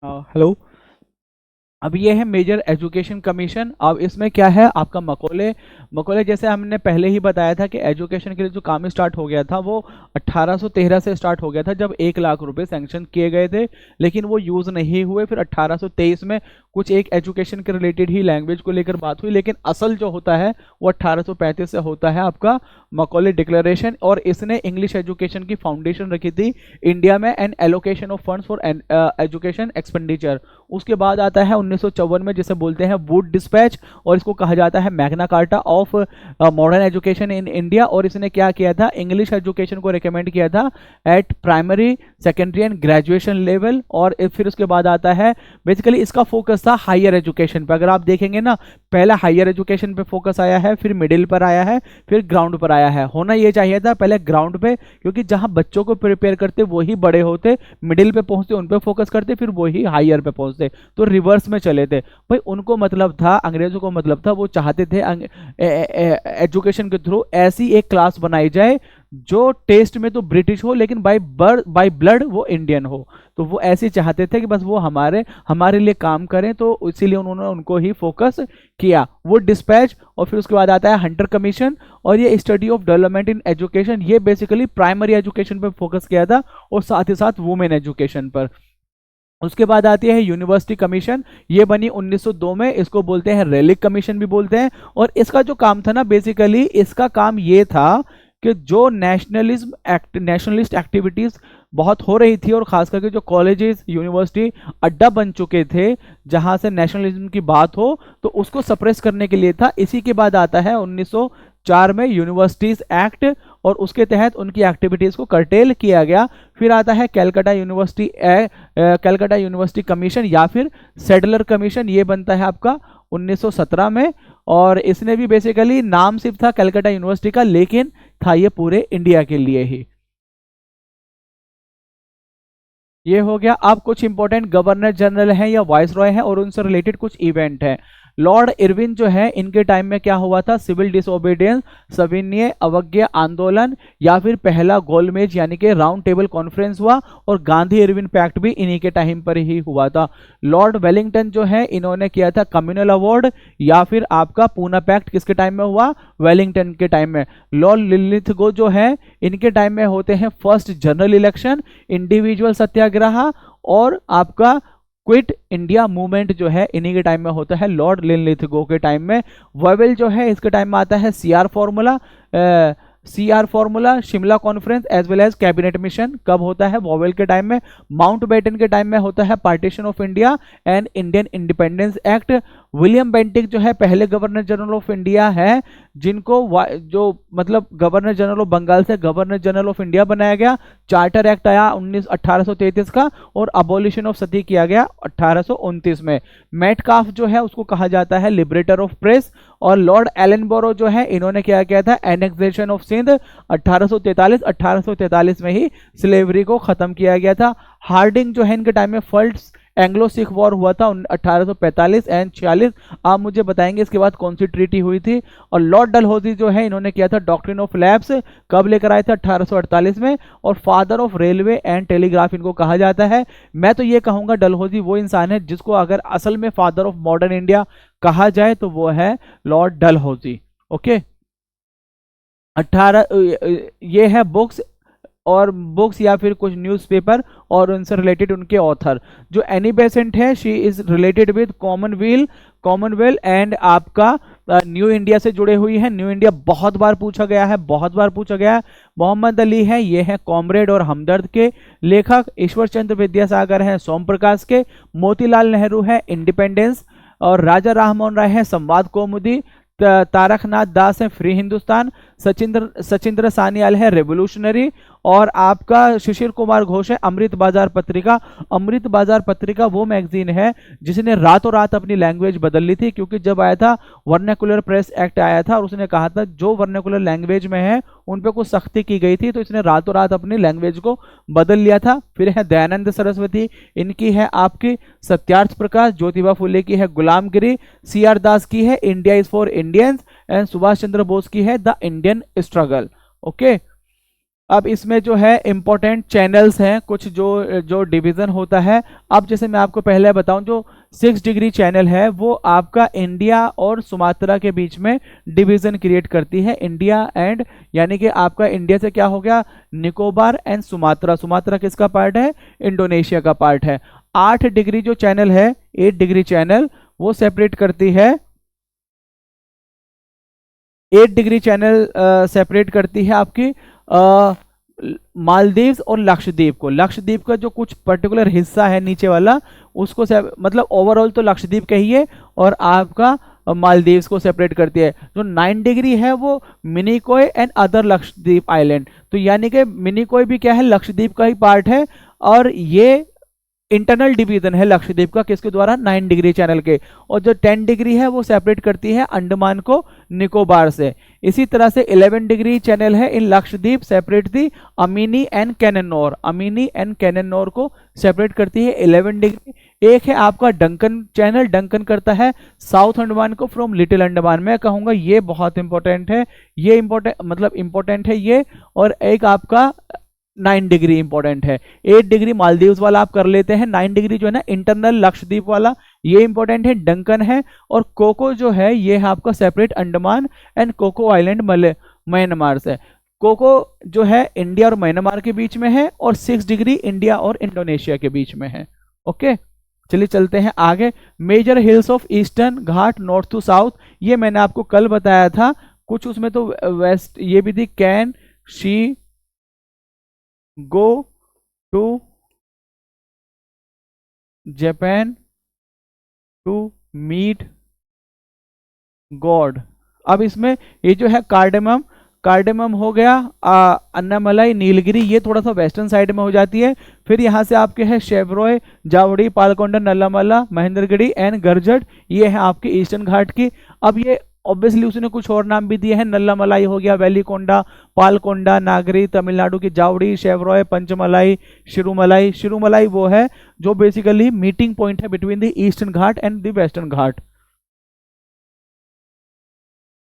S1: हेलो। अब ये है मेजर एजुकेशन कमीशन। अब इसमें क्या है आपका मकोले जैसे हमने पहले ही बताया था कि एजुकेशन के लिए जो काम स्टार्ट हो गया था वो 1813 से स्टार्ट हो गया था, जब 1 लाख रुपए सैंक्शन किए गए थे, लेकिन वो यूज़ नहीं हुए। फिर 1823 में कुछ एक एजुकेशन के रिलेटेड ही लैंग्वेज को लेकर बात हुई, लेकिन असल जो होता है वो 1835 से होता है आपका मकोले डिक्लेरेशन। और इसने इंग्लिश एजुकेशन की फाउंडेशन रखी थी इंडिया में, and allocation of funds for education expenditure. उसके बाद आता है 1954 में, जिसे बोलते हैं वुड डिस्पैच, और इसको कहा जाता है Magna carta of modern education in India. और इसने क्या किया था, इंग्लिश एजुकेशन को रिकमेंड किया था eight primary, secondary and graduation level. और फिर उसके बाद आता है, बेसिकली इसका फोकस था हायर एजुकेशन पे। अगर आप देखेंगे ना, पहला हायर एजुकेशन पे फोकस आया है, फिर मिडिल पर आया है, फिर ग्राउंड पर आया है। होना ये चाहिए था पहले ग्राउंड पे, क्योंकि जहां बच्चों को प्रिपेयर करते वही बड़े होते, मिडिल पे पहुंचते उन पे फोकस करते, फिर वही हायर पे पहुंचते। तो रिवर्स में चले थे भाई। उनको मतलब था, अंग्रेजों को मतलब था, वो चाहते थे एजुकेशन के थ्रू ऐसी एक क्लास बनाई जाए जो टेस्ट में तो ब्रिटिश हो, लेकिन बाय ब्लड वो इंडियन हो। तो वो ऐसे चाहते थे कि बस वो हमारे लिए काम करें, तो इसीलिए उन्होंने उनको ही फोकस किया, वो डिस्पैच। और फिर उसके बाद आता है हंटर कमीशन, और ये study of development in education, ये बेसिकली प्राइमरी एजुकेशन पर फोकस किया था, और साथ ही साथ वुमेन एजुकेशन पर। उसके बाद आती है यूनिवर्सिटी कमीशन, ये बनी 1902 में, इसको बोलते हैं रेलिक कमीशन भी बोलते हैं। और इसका जो काम था ना, बेसिकली इसका काम ये था कि जो नेशनलिस्ट एक्टिविटीज बहुत हो रही थी, और खास करके जो कॉलेजेस यूनिवर्सिटी अड्डा बन चुके थे जहां से नेशनलिज्म की बात हो, तो उसको सप्रेस करने के लिए था। इसी के बाद आता है 1904 में यूनिवर्सिटीज एक्ट, और उसके तहत उनकी एक्टिविटीज को कर्टेल किया गया। फिर आता है कैलकाटा यूनिवर्सिटी कमीशन या फिर सेडलर कमीशन, ये बनता है आपका 1917 में। और इसने भी बेसिकली नाम सिर्फ था कैलकाटा यूनिवर्सिटी का, लेकिन था ये पूरे इंडिया के लिए ही। ये हो गया। अब कुछ इंपॉर्टेंट गवर्नर जनरल हैं या वाइस रॉय हैं, और उनसे रिलेटेड कुछ इवेंट है। लॉर्ड इरविन जो है, इनके टाइम में क्या हुआ था, सिविल डिसोबीडियंस, सविनय अवज्ञा आंदोलन, या फिर पहला गोलमेज यानी कि राउंड टेबल कॉन्फ्रेंस हुआ, और गांधी इरविन पैक्ट भी इन्हीं के टाइम पर ही हुआ था। लॉर्ड वेलिंगटन जो है, इन्होंने किया था कम्युनल अवार्ड, या फिर आपका पूना पैक्ट किसके टाइम में हुआ, वेलिंगटन के टाइम में। लॉर्ड लिलिथगो जो है, इनके टाइम में होते हैं फर्स्ट जनरल इलेक्शन, इंडिविजुअल सत्याग्रह, और आपका क्विट इंडिया मूवमेंट जो है इन्हीं के टाइम में होता है, लॉर्ड लिनलिथगो के टाइम में। वॉवेल जो है, इसके टाइम में आता है CR formula, Shimla conference as well as cabinet mission, कब होता है, वॉवेल के टाइम में। माउंटबेटन के टाइम में होता है partition of India and Indian independence act. William Bentinck जो है, पहले गवर्नर जनरल ऑफ इंडिया है, जिनको जो मतलब गवर्नर जनरल ऑफ बंगाल से गवर्नर जनरल ऑफ इंडिया बनाया गया। चार्टर एक्ट आया 1833 का, और अबॉलिशन ऑफ सती किया गया 1829 में। मेटकाफ जो है, उसको कहा जाता है लिबरेटर ऑफ प्रेस। और लॉर्ड एलनबोरो जो है, इन्होंने क्या किया था, एनेक्सेशन ऑफ सिंध 1843 में ही स्लेवरी को खत्म किया गया था। हार्डिंग जो है, इनके टाइम में फर्स्ट एंग्लो सिख वॉर हुआ था 1845 एंड 46। आप मुझे बताएंगे इसके बाद कौन सी ट्रीटी हुई थी। और लॉर्ड डलहौजी जो है, इन्होंने किया था डॉक्ट्रिन ऑफ लैब्स, कब लेकर आए थे, 1848 में। और father of railway and telegraph इनको कहा जाता है। मैं तो ये कहूंगा डलहौजी वो इंसान है जिसको अगर असल में फादर ऑफ मॉडर्न इंडिया कहा जाए तो वो है लॉर्ड डलहौजी। ओके, 18 ये है बुक्स या फिर कुछ न्यूज़पेपर और उनसे रिलेटेड उनके ऑथर। जो एनी बेसेंट है, she is related with Commonwealth and आपका न्यू इंडिया से जुड़े हुई है। न्यू इंडिया बहुत बार पूछा गया है। मोहम्मद अली है, ये है कॉमरेड और हमदर्द के लेखक। ईश्वर चंद्र विद्यासागर है सोम प्रकाश के। मोतीलाल नेहरू है इंडिपेंडेंस, और राजा राममोहन राय है संवाद कौमुदी। तारकनाथ दास है फ्री हिंदुस्तान। सचिंद्र सान्याल है रेवोल्यूशनरी। और आपका शिशिर कुमार घोष है अमृत बाजार पत्रिका। अमृत बाजार पत्रिका वो मैगजीन है जिसने रातों रात अपनी लैंग्वेज बदल ली थी, क्योंकि जब आया था वर्नाकुलर प्रेस एक्ट आया था और उसने कहा था जो वर्नाकुलर लैंग्वेज में है उन पे कुछ सख्ती की गई थी, तो इसने रातों रात अपनी लैंग्वेज को बदल लिया था। फिर है दयानंद सरस्वती, इनकी है आपकी सत्यार्थ प्रकाश। ज्योतिबा फुले की है गुलामगिरी। सीआर दास की है India is for Indians. And Subhash Chandra Bose की है द इंडियन स्ट्रगल। ओके, अब इसमें जो है इंपॉर्टेंट चैनल्स हैं कुछ जो डिवीजन होता है। अब जैसे मैं आपको पहले बताऊं, जो 6 डिग्री चैनल है वो आपका इंडिया और सुमात्रा के बीच में डिवीजन क्रिएट करती है। इंडिया एंड यानी कि आपका इंडिया से क्या हो गया, निकोबार एंड सुमात्रा। सुमात्रा किसका पार्ट है, इंडोनेशिया का पार्ट है। 8 डिग्री जो चैनल है, 8 डिग्री चैनल वो सेपरेट करती है 8 डिग्री चैनल सेपरेट करती है आपकी मालदीव्स और लक्षद्वीप को, लक्षद्वीप का जो कुछ पर्टिकुलर हिस्सा है नीचे वाला उसको मतलब ओवरऑल तो लक्षद्वीप कहिए, और आपका मालदीव्स को सेपरेट करती है। जो 9 डिग्री है वो Minicoy and other Lakshadweep island, तो यानी कि मिनिकॉय भी क्या है, लक्षद्वीप का ही पार्ट है, और ये इंटरनल डिवीजन है लक्षद्वीप का, किसके द्वारा, 9 डिग्री चैनल के। और जो 10 डिग्री है वो सेपरेट करती है अंडमान को निकोबार से। इसी तरह से 11 डिग्री चैनल है in Lakshadweep, separate the Amini and Cannanore, Amini and Cannanore को सेपरेट करती है 11 डिग्री। एक है आपका डंकन चैनल, डंकन करता है साउथ अंडमान को फ्रॉम लिटिल अंडमान। मैं कहूंगा ये बहुत इंपॉर्टेंट है, ये इंपॉर्टेंट है ये। और एक आपका 9 डिग्री इंपॉर्टेंट है, 8 डिग्री मालदीव्स वाला आप कर लेते हैं, 9 डिग्री जो है ना इंटरनल लक्षद्वीप वाला, ये इंपॉर्टेंट है, डंकन है। और कोको जो है ये है आपका separate Andaman and Coco island Myanmar से। कोको जो है इंडिया और म्यांमार के बीच में है, और 6 डिग्री इंडिया और इंडोनेशिया के बीच में है। ओके, चलिए चलते हैं आगे। Major hills of Eastern Ghat north to south, ये मैंने आपको कल बताया था, कुछ उसमें तो वेस्ट ये भी थी, can she go to Japan to meet God. अब इसमें ये जो है कार्डेमम, कार्डेमम हो गया, अन्नामलाई, नीलगिरी, ये थोड़ा सा वेस्टर्न साइड में हो जाती है। फिर यहाँ से आपके हैं शेवरॉय, जावड़ी, पालकोंडा, नल्लामला, महेंद्रगिरी एंड गरजट, ये है आपके ईस्टर्न घाट की। अब ये ऑब्वियसली उसने कुछ और नाम भी दिए हैं, नल्लामलाई हो गया, वैलीकोंडा, पालकोंडा, नागरी, तमिलनाडु की जावड़ी, शेवरॉय, पंचमलाई, शिरुमलाई। शिरुमलाई वो है जो बेसिकली मीटिंग पॉइंट है between the Eastern Ghat and the Western Ghat.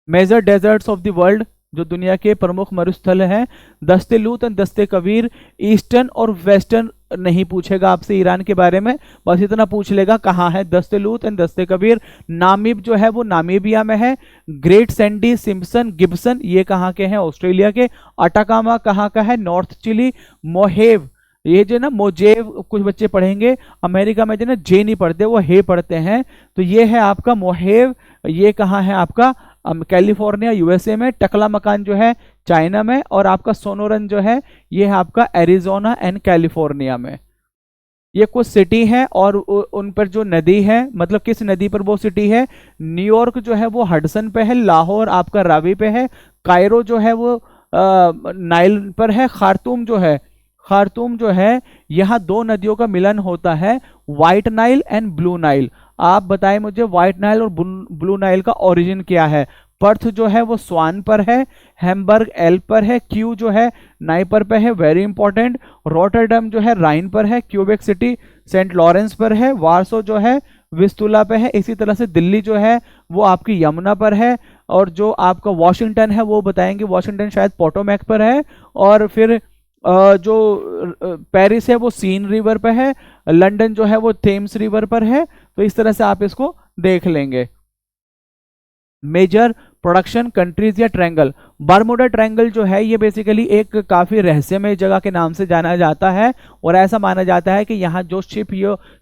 S1: Major deserts of the world, जो दुनिया के प्रमुख मरुस्थल हैं, दस्ते लूत एंड दस्ते कबीर। ईस्टर्न और वेस्टर्न नहीं पूछेगा आपसे ईरान के बारे में, बस इतना पूछ लेगा कहाँ है दस्ते लूत एंड दस्ते कबीर। नामीब जो है वो नामीबिया में है। ग्रेट सैंडी, सिम्पसन, गिब्सन, ये कहाँ के हैं, ऑस्ट्रेलिया के। अटाकामा कहाँ का है, नॉर्थ चिली। मोहेव, ये जो ना मोजेव, कुछ बच्चे पढ़ेंगे, अमेरिका में जो ना जे नहीं पढ़ते वो हे पढ़ते हैं, तो ये है आपका मोहेव, ये कहाँ है आपका, कैलिफोर्निया यूएसए में। टकला मकान जो है चाइना में, और आपका सोनोरन जो है ये है आपका एरिजोना एंड कैलिफोर्निया में। ये कुछ सिटी है, और उन पर जो नदी है, मतलब किस नदी पर वो सिटी है, न्यूयॉर्क जो है वो हडसन पे है, लाहौर आपका रावी पे है, कायरो जो है वो नाइल पर है, खार्तूम जो है यहाँ 2 नदियों का मिलन होता है, white Nile and blue Nile. आप बताएं मुझे व्हाइट नाइल और ब्लू नाइल का ओरिजिन क्या है। पर्थ जो है वो स्वान पर है, हैम्बर्ग एल्प पर है, क्यू जो है नाइपर पे है, वेरी इंपॉर्टेंट। रोटरडम जो है राइन पर है, क्यूबेक सिटी सेंट लॉरेंस पर है, वार्सो जो है विस्तुला पे है। इसी तरह से दिल्ली जो है वो आपकी यमुना पर है, और जो आपका वॉशिंगटन है वो बताएंगे, वॉशिंगटन शायद पोटोमैक पर है। और फिर जो पेरिस है वो सीन रिवर पे है, लंदन जो है वो थेम्स रिवर पर है। तो इस तरह से आप इसको देख लेंगे। मेजर प्रोडक्शन कंट्रीज या ट्रायंगल, बर्मुडा ट्रायंगल जो है ये बेसिकली एक काफ़ी रहस्यमय जगह के नाम से जाना जाता है, और ऐसा माना जाता है कि यहाँ जो शिप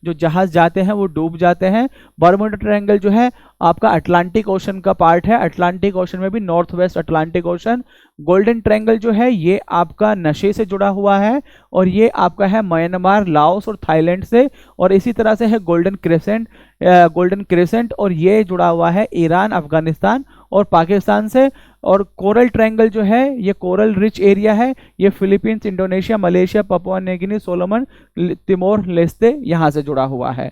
S1: जो जहाज जाते हैं वो डूब जाते हैं। बर्मुडा ट्रायंगल जो है आपका अटलांटिक ओशन का पार्ट है, अटलांटिक ओशन में भी north west Atlantic ocean. Golden triangle जो है ये आपका नशे से जुड़ा हुआ है, और ये आपका है म्यांमार, लाओस और थाईलैंड से। और इसी तरह से है गोल्डन क्रेसेंट, और ये जुड़ा हुआ है ईरान, अफगानिस्तान और पाकिस्तान से। और कोरल ट्रायंगल जो है ये कोरल रिच एरिया है, ये Philippines, Indonesia, Malaysia, Papua new Solomon, Timor Leste यहाँ से जुड़ा हुआ है।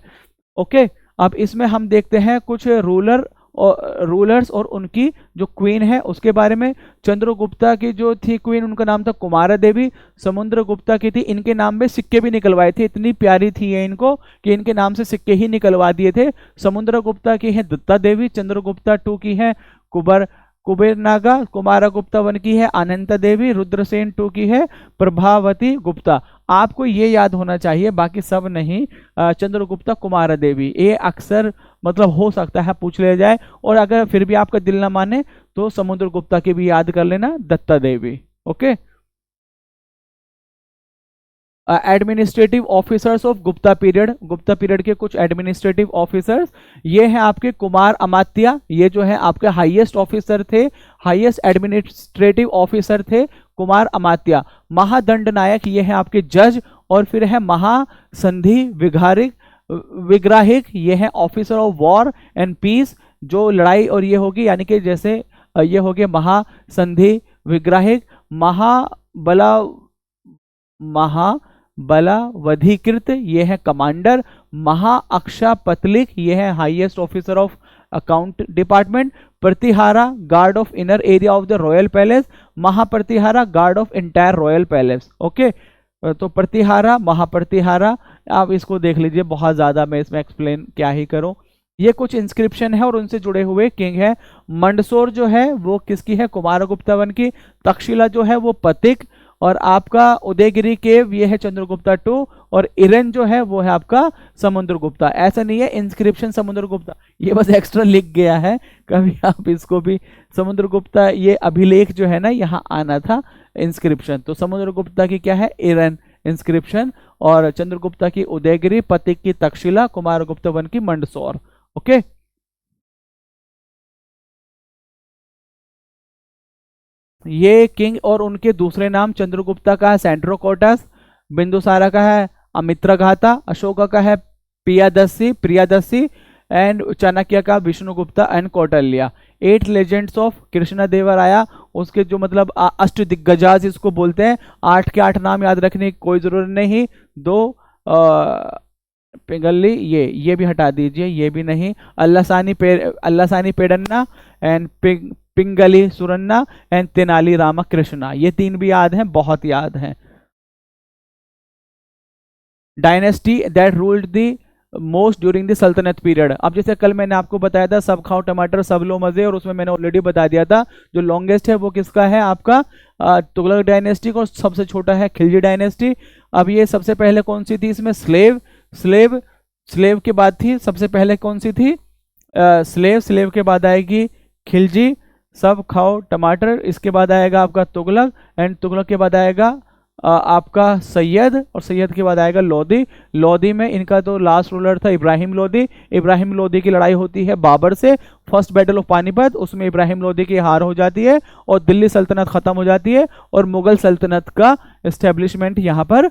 S1: ओके, अब इसमें हम देखते हैं कुछ रूलर्स और उनकी जो क्वीन है उसके बारे में। चंद्रगुप्ता की जो थी क्वीन, उनका नाम था कुमारा देवी, समुद्रगुप्ता की थी। इनके नाम में सिक्के भी निकलवाए थे, इतनी प्यारी थी ये इनको कि इनके नाम से सिक्के ही निकलवा दिए थे। समुद्रगुप्ता की है दत्ता देवी, चंद्रगुप्ता 2 की है कुबेर नागा, कुमारा गुप्ता 1 की है अनंता देवी, रुद्रसेन 2 की है प्रभावती गुप्ता। आपको ये याद होना चाहिए, बाकी सब नहीं। चंद्रगुप्ता कुमारा देवी, ये अक्सर मतलब हो सकता है पूछ लिया जाए, और अगर फिर भी आपका दिल ना माने तो समुद्रगुप्ता की भी याद कर लेना, Datta Devi. Okay, administrative officers of Gupta period, Gupta period के कुछ एडमिनिस्ट्रेटिव ऑफिसर्स, ये हैं आपके कुमार अमात्या, ये जो है आपके हाईएस्ट ऑफिसर थे, हाईएस्ट एडमिनिस्ट्रेटिव ऑफिसर थे कुमार अमात्या। महादंड नायक, ये है आपके जज, और फिर है महासंधि विघारिक विग्राहिक, ये है officer of war and peace, जो लड़ाई और ये होगी, यानी कि जैसे ये हो गया महासंधि विग्राहिक। महाबलावधिकृत, ये है कमांडर। महाअक्षापतलिक, ये है highest officer of account department. Pratihara, guard of inner area of the royal palace. Mahapratihara, guard of entire royal palace. Okay, तो प्रतिहारा, महाप्रतिहारा, आप इसको देख लीजिए, बहुत ज्यादा मैं इसमें एक्सप्लेन क्या ही करूं। ये कुछ इंस्क्रिप्शन है और उनसे जुड़े हुए किंग है। मंडसोर जो है वो किसकी है, कुमारगुप्ता वन की। तक्षशिला जो है वो पतिक, और आपका उदयगिरी केव ये है चंद्रगुप्ता टू, और इरन जो है वो है आपका समुद्रगुप्ता। ऐसा नहीं है इंस्क्रिप्शन समुद्रगुप्ता, ये बस एक्स्ट्रा लिख गया है, कभी आप इसको भी समुद्रगुप्ता, ये अभिलेख जो है ना यहाँ आना था इंस्क्रिप्शन, तो समुद्रगुप्ता की क्या है, इरन इंस्क्रिप्शन, और चंद्रगुप्ता की उदयगिरी, पतिक की तक्षशिला, कुमारगुप्ता वन की मंडसौर। ओके, ये किंग और उनके दूसरे नाम, चंद्रगुप्ता का है सेंट्रोकोटस, बिंदुसारा का है अमित्रघाता, अशोका का है प्रियादसी, एंड चाणक्य का विष्णुगुप्ता and Kautilya. 8 legends of Krishnadevaraya, उसके जो मतलब अष्ट दिग्गजाज इसको बोलते हैं। 8 के 8 नाम याद रखने की कोई जरूरत नहीं। 2 पिंगली, ये भी हटा दीजिए, ये भी नहीं। अल्लासानी पेडन्ना एंड पिंगली सुरन्ना एंड तेनाली रामकृष्णा, ये 3 भी याद हैं, बहुत याद हैं। Dynasty that ruled the most during the सल्तनत पीरियड। अब जैसे कल मैंने आपको बताया था सब खाओ टमाटर सब लो मजे, और उसमें मैंने ऑलरेडी बता दिया था जो लॉन्गेस्ट है वो किसका है, आपका तुगलक डायनेस्टी का, और सबसे छोटा है खिलजी डायनेस्टी। अब ये सबसे पहले कौन सी थी इसमें, स्लेव के बाद थी सबसे पहले कौन सी थी, स्लेव के बाद आएगी खिलजी, सब खाओ टमाटर, इसके बाद आएगा आपका तुगलक, एंड तुगलक के बाद आएगा आपका सैयद, और सैयद के बाद आएगा लोधी। लोधी में इनका तो लास्ट रूलर था इब्राहिम लोधी। इब्राहिम लोधी की लड़ाई होती है बाबर से, फर्स्ट बैटल ऑफ पानीपत, उसमें इब्राहिम लोधी की हार हो जाती है और दिल्ली सल्तनत खत्म हो जाती है, और मुगल सल्तनत का एस्टेब्लिशमेंट यहाँ पर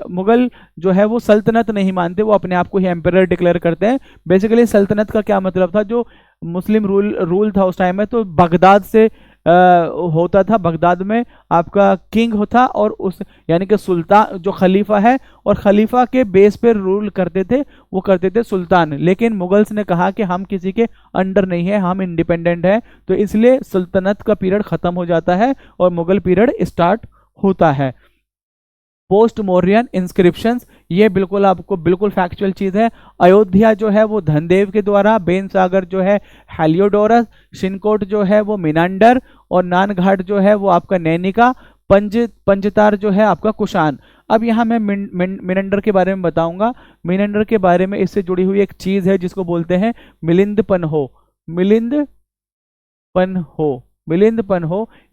S1: मुगल जो है वो सल्तनत नहीं मानते, वो अपने आप को ही एम्परर डिक्लेयर करते हैं। बेसिकली सल्तनत का क्या मतलब था, जो मुस्लिम रूल था उस टाइम में, तो बगदाद से होता था, बगदाद में आपका किंग होता, और उस यानी कि सुल्तान जो खलीफा है, और खलीफा के बेस पर रूल करते थे, वो करते थे सुल्तान। लेकिन मुगल्स ने कहा कि हम किसी के अंडर नहीं है, हम इंडिपेंडेंट है, तो इसलिए सल्तनत का पीरियड खत्म हो जाता है और मुगल पीरियड स्टार्ट होता है। पोस्ट मौर्यन इंस्क्रिप्शंस, ये बिल्कुल आपको बिल्कुल फैक्चुअल चीज है। अयोध्या जो है वो धनदेव के द्वारा, बेन सागर जो है हेलियोडोरस, शिनकोट जो है वो मिनांडर, और नानघाट जो है वो आपका नैनिका, पंजतार जो है आपका कुषाण। अब यहाँ मैं मिनंडर के बारे में बताऊंगा। मिनंडर के बारे में इससे जुड़ी हुई एक चीज है जिसको बोलते हैं मिलिंद पन्हो।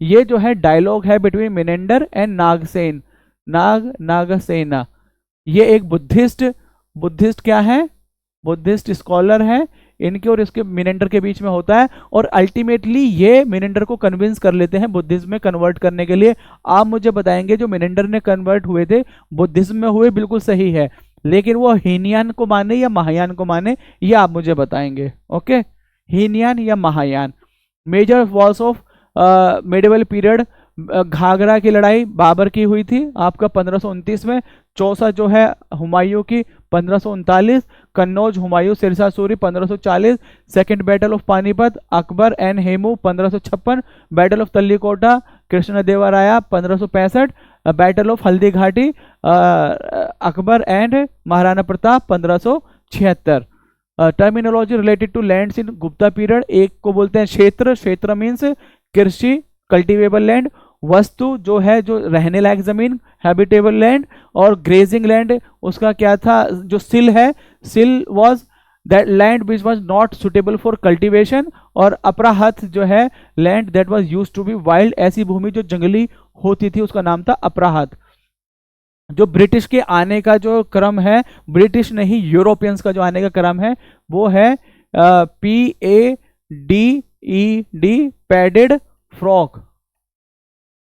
S1: ये जो है डायलॉग है बिटवीन मिनंडर एंड नागसेना। ये एक बुद्धिस्ट क्या है, बुद्धिस्ट स्कॉलर है, इनके और इसके मिनेंडर के बीच में होता है, और अल्टीमेटली ये मिनेंडर को कन्विंस कर लेते हैं बुद्धिज्म में कन्वर्ट करने के लिए। आप मुझे बताएंगे जो मिनेंडर ने कन्वर्ट हुए थे बुद्धिज्म में हुए, बिल्कुल सही है, लेकिन वो हीनयान को माने या महायान को माने, ये आप मुझे बताएंगे। ओके, हीनयान या Mahayana. Major wars of medieval period, Ghaghra की लड़ाई बाबर की हुई थी आपका 1529 में। चौसा जो है हुमायूं की 1539, Kannauj Humayun Sirsa Suri 1540, second battle of Panipat Akbar and Hemu 1556, battle of Talikota Krishnadevaraya 1565, battle of Haldi Ghati Akbar and Maharana Pratap 1576। Terminology related to lands in Gupta period, एक को बोलते हैं क्षेत्र मीन्स कृषि कल्टिवेबल लैंड, वस्तु जो है जो रहने लायक जमीन हैबिटेबल लैंड, और ग्रेजिंग लैंड उसका क्या था, जो सिल है, सिल was that land which was not suitable for cultivation, और अपराहत जो है land that was used to be wild, ऐसी भूमि जो जंगली होती थी उसका नाम था अपराहत। जो ब्रिटिश के आने का जो क्रम है, ब्रिटिश नहीं यूरोपियंस का जो आने का क्रम है, वो है PADED, पैडेड फ्रॉक,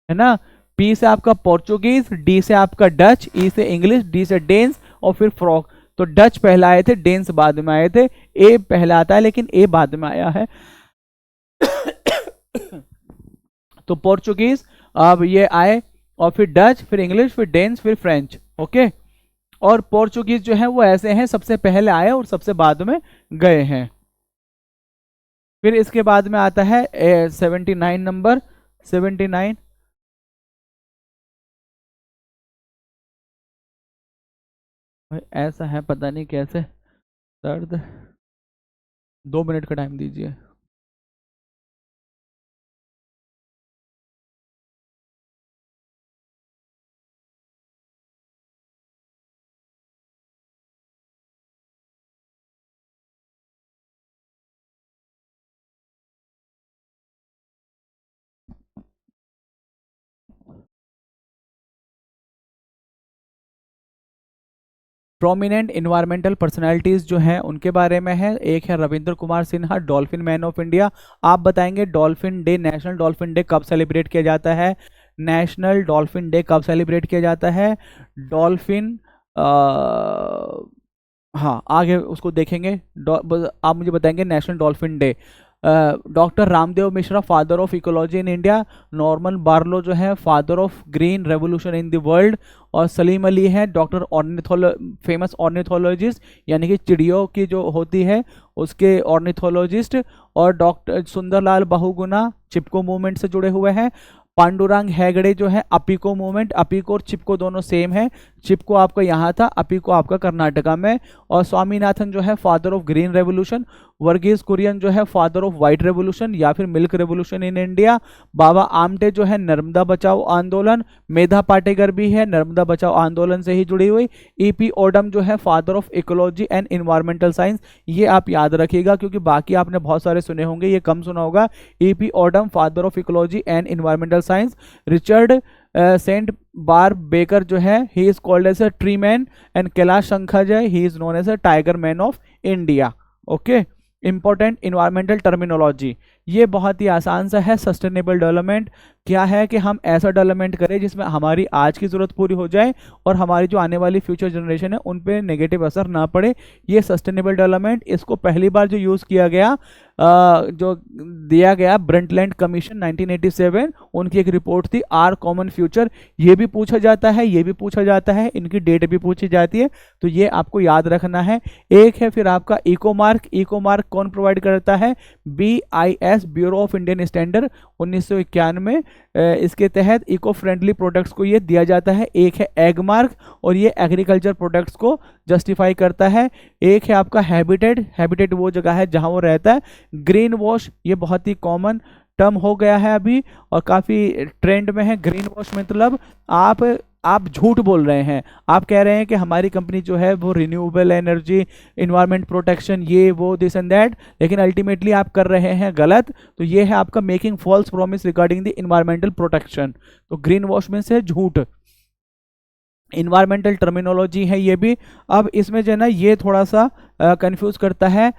S1: है ना। पी से आपका पोर्चुगीज, डी से आपका डच, ई से इंग्लिश, डी से डेन्स और फिर फ्रॉक। तो डच पहला आए थे, डेन्स बाद में आए थे, ए पहला आता है लेकिन ए बाद में आया है। तो पोर्चुगीज, अब ये आए और फिर डच, फिर इंग्लिश, फिर डेन्स, फिर फ्रेंच। ओके, और पोर्चुगीज जो है वो ऐसे हैं, सबसे पहले आए और सबसे बाद में गए हैं। फिर इसके बाद में आता है 79 नंबर, 79। ऐसा है पता नहीं कैसे, दर्द, 2 मिनट का टाइम दीजिए। प्रोमिनेंट इन्वायरमेंटल पर्सनालिटीज जो हैं उनके बारे में है। एक है Ravindra Kumar Sinha, dolphin man of India. आप बताएंगे dolphin day, national dolphin day कब सेलिब्रेट किया जाता है? नेशनल डॉल्फिन डे कब सेलिब्रेट किया जाता है? डॉल्फिन, हाँ आगे उसको देखेंगे। आप मुझे बताएंगे national dolphin day. Doctor Ramdev Mishra, father of ecology in India. Norman Barlow जो है father of green revolution in the world. और सलीम अली है डॉक्टर फेमस ऑर्निथोलॉजिस्ट, यानी कि चिड़ियों की जो होती है उसके ऑर्निथोलॉजिस्ट। और डॉक्टर सुंदरलाल बहुगुणा चिपको मूवमेंट से जुड़े हुए हैं। पांडुरंग हेगड़े जो है अपिको मूवमेंट, अपिको और चिपको दोनों सेम है, चिपको आपका यहाँ था, अपिको आपका कर्नाटका में। और स्वामीनाथन जो है father of green revolution. Verghese Kurien जो है फादर ऑफ व्हाइट रेवोल्यूशन या फिर milk revolution in India. Baba Amte जो है नर्मदा बचाओ आंदोलन। मेधा पाटेकर भी है नर्मदा बचाओ आंदोलन से ही जुड़ी हुई। ईपी ओडम जो है father of ecology and environmental science. ये आप याद रखिएगा क्योंकि बाकी आपने बहुत सारे सुने होंगे, ये कम सुना होगा। EP Odum father of ecology and environmental science. Richard St Barbe Baker जो है he is called as a tree man. And Kailash Sankhala he is known as a tiger man of India. Okay, important environmental terminology, ये बहुत ही आसान सा है। Sustainable development क्या है कि हम ऐसा डेवलपमेंट करें जिसमें हमारी आज की ज़रूरत पूरी हो जाए और हमारी जो आने वाली फ्यूचर जनरेशन है उन पे नेगेटिव असर ना पड़े, ये सस्टेनेबल डेवलपमेंट। इसको पहली बार जो यूज़ किया गया, जो दिया गया ब्रंटलैंड कमीशन 1987, उनकी एक रिपोर्ट थी आर कॉमन फ्यूचर। ये भी पूछा जाता है, ये भी पूछा जाता है, इनकी डेट भी पूछी जाती है, तो ये आपको याद रखना है। एक है फिर आपका इको मार्क। इको मार्क कौन प्रोवाइड करता है? BIS, bureau of Indian standard, 1991। इसके तहत इको फ्रेंडली प्रोडक्ट्स को ये दिया जाता है। एक है एग मार्क और ये एग्रीकल्चर प्रोडक्ट्स को जस्टिफाई करता है। एक है आपका हैबिटेट, हैबिटेट वो जगह है जहां वो रहता है। ग्रीन वॉश, ये बहुत ही कॉमन टर्म हो गया है अभी और काफ़ी ट्रेंड में है। ग्रीन वॉश मतलब आप झूठ बोल रहे हैं, आप कह रहे हैं कि हमारी कंपनी जो है वो रिन्यूएबल एनर्जी, इन्वायरमेंट प्रोटेक्शन, ये वो दिस एंड दैट, लेकिन अल्टीमेटली आप कर रहे हैं गलत। तो ये है आपका making false promise regarding the environmental protection. तो ग्रीन वॉश में से झूठ, इन्वायरमेंटल टर्मिनोलॉजी है ये भी। अब इसमें जो है ना ये थोड़ा सा कंफ्यूज करता है,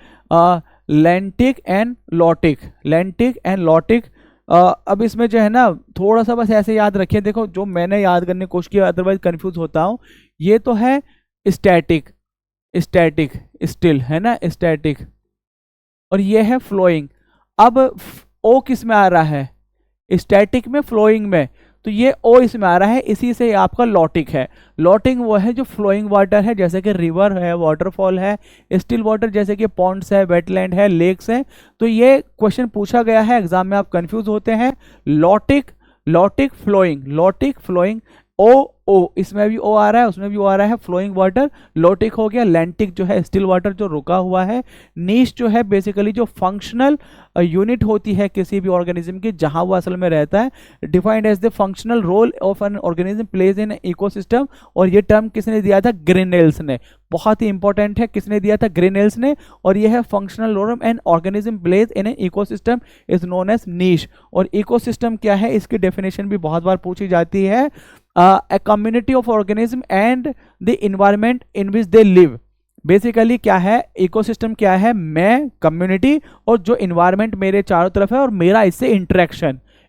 S1: lentic and lotic, lentic and lotic. अब इसमें जो है ना थोड़ा सा बस ऐसे याद रखिए, देखो जो मैंने याद करने की कोशिश की, अदरवाइज कंफ्यूज होता हूँ। ये तो है स्टैटिक, स्टैटिक स्टिल है ना, स्टैटिक, और ये है फ्लोइंग। अब ओ किस में आ रहा है? स्टैटिक में, फ्लोइंग में, तो ये ओ इसमें आ रहा है, इसी से आपका लॉटिक है। लॉटिंग वो है जो फ्लोइंग वाटर है, जैसे कि रिवर है, वाटरफॉल है। स्टिल वाटर जैसे कि पॉन्ड्स है, वेटलैंड है, लेक्स है। तो ये क्वेश्चन पूछा गया है एग्जाम में, आप कंफ्यूज होते हैं। Lotic, lotic flowing, lotic flowing, ओ इसमें भी ओ आ रहा है, उसमें भी ओ आ रहा है, फ्लोइंग वाटर। लॉटिक हो गया। लैंटिक जो है स्टिल वाटर जो रुका हुआ है। नीश जो है बेसिकली जो फंक्शनल यूनिट होती है किसी भी ऑर्गेनिज्म की, जहां वो असल में रहता है, defined as the functional role of an organism plays in ecosystem. और ये टर्म किसने दिया था? ग्रिनेल्स ने। बहुत ही इंपॉर्टेंट है, किसने दिया था? ग्रिनेल्स ने। और यह है functional role an organism plays in an ecosystem is known as niche. और इकोसिस्टम क्या है, इसकी डेफिनेशन भी बहुत बार पूछी जाती है। a community of organism and the environment in which they live। Basically क्या है, इकोसिस्टम क्या है, मैं, कम्युनिटी और जो इन्वायरमेंट मेरे चारों तरफ है और मेरा इससे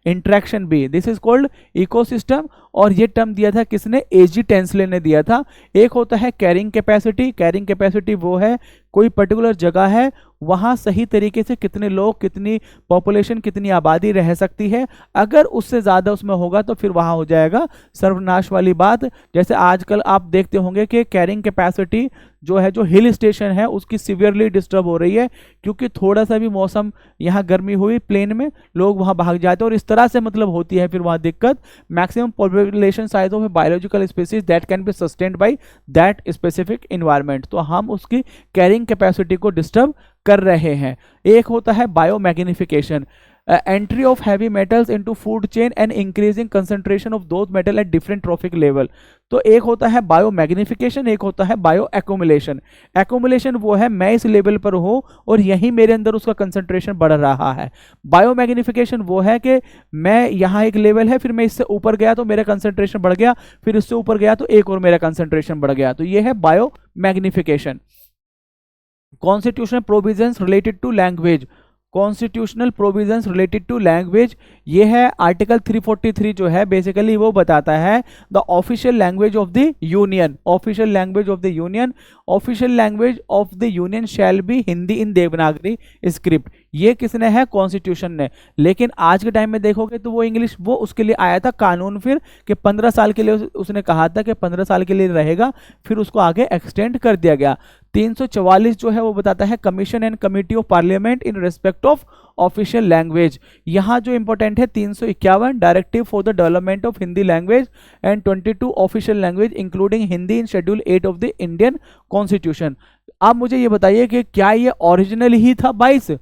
S1: इंटरेक्शन भी, दिस इज कॉल्ड इकोसिस्टम। और ये टर्म दिया था किसने, एजी टेंसले ने दिया था। एक होता है कैरिंग कैपेसिटी, कैरिंग कैपेसिटी वो है कोई पर्टिकुलर जगह है वहाँ सही तरीके से कितने लोग, कितनी पॉपुलेशन, कितनी आबादी रह सकती है, अगर उससे ज़्यादा उसमें होगा तो फिर वहाँ हो जाएगा सर्वनाश वाली बात। जैसे आजकल आप देखते होंगे कि कैरिंग कैपेसिटी जो है, जो हिल स्टेशन है उसकी सीवियरली डिस्टर्ब हो रही है, क्योंकि थोड़ा सा भी मौसम यहाँ गर्मी हुई प्लेन में लोग वहाँ भाग जाते हैं और इस तरह से मतलब होती है फिर वहाँ दिक्कत। Maximum population size of biological species that can be sustained by that specific environment, तो हम उसकी कैरिंग कैपेसिटी को डिस्टर्ब कर रहे हैं। एक होता है biomagnification, entry of heavy metals into food chain and increasing concentration of those metal at different trophic level. तो एक होता है बायोमैग्निफिकेशन, एक होता है बायो एक्यूमुलेशन। एक्यूमुलेशन वो है मैं इस लेवल पर हूँ और यहीं मेरे अंदर उसका कंसंट्रेशन बढ़ रहा है। बायोमैग्निफिकेशन वो है कि मैं यहाँ एक लेवल है, फिर मैं इससे ऊपर गया तो मेरा कंसंट्रेशन बढ़ गया, फिर इससे ऊपर गया तो एक और मेरा कंसंट्रेशन बढ़ गया, तो ये है biomagnification. Constitutional provisions related to language, constitutional provisions related to language, ये है आर्टिकल 343 जो है बेसिकली वो बताता है the official language of the union, official language of the union, official language of the union shall be Hindi in Devanagari script. ये किसने है, कॉन्स्टिट्यूशन ने। लेकिन आज के टाइम में देखोगे तो वो इंग्लिश, वो उसके लिए आया था कानून फिर कि 15 साल के लिए उसने कहा था कि 15 साल के लिए रहेगा, फिर उसको आगे एक्सटेंड कर दिया गया। 344 जो है वो बताता है commission and committee of parliament in respect of official language. यहाँ जो इंपॉर्टेंट है 351 directive for the development of Hindi language and 22 official language including Hindi in schedule 8 of the Indian constitution. आप मुझे ये बताइए कि क्या ये ओरिजिनल ही था 22?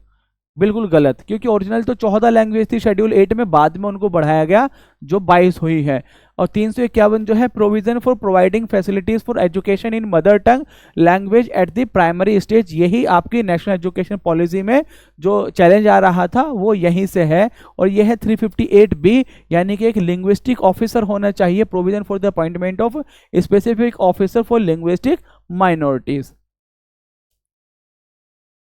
S1: बिल्कुल गलत, क्योंकि ओरिजिनल तो 14 लैंग्वेज थी शेड्यूल 8 में, बाद में उनको बढ़ाया गया जो 22 हुई है। और 351 जो है provision for providing facilities for education in mother tongue language at the primary stage, यही आपकी नेशनल एजुकेशन पॉलिसी में जो चैलेंज आ रहा था वो यहीं से है। और यह है 358B, यानी कि एक लिंग्विस्टिक ऑफिसर होना चाहिए, provision for the appointment of specific officer for linguistic minorities.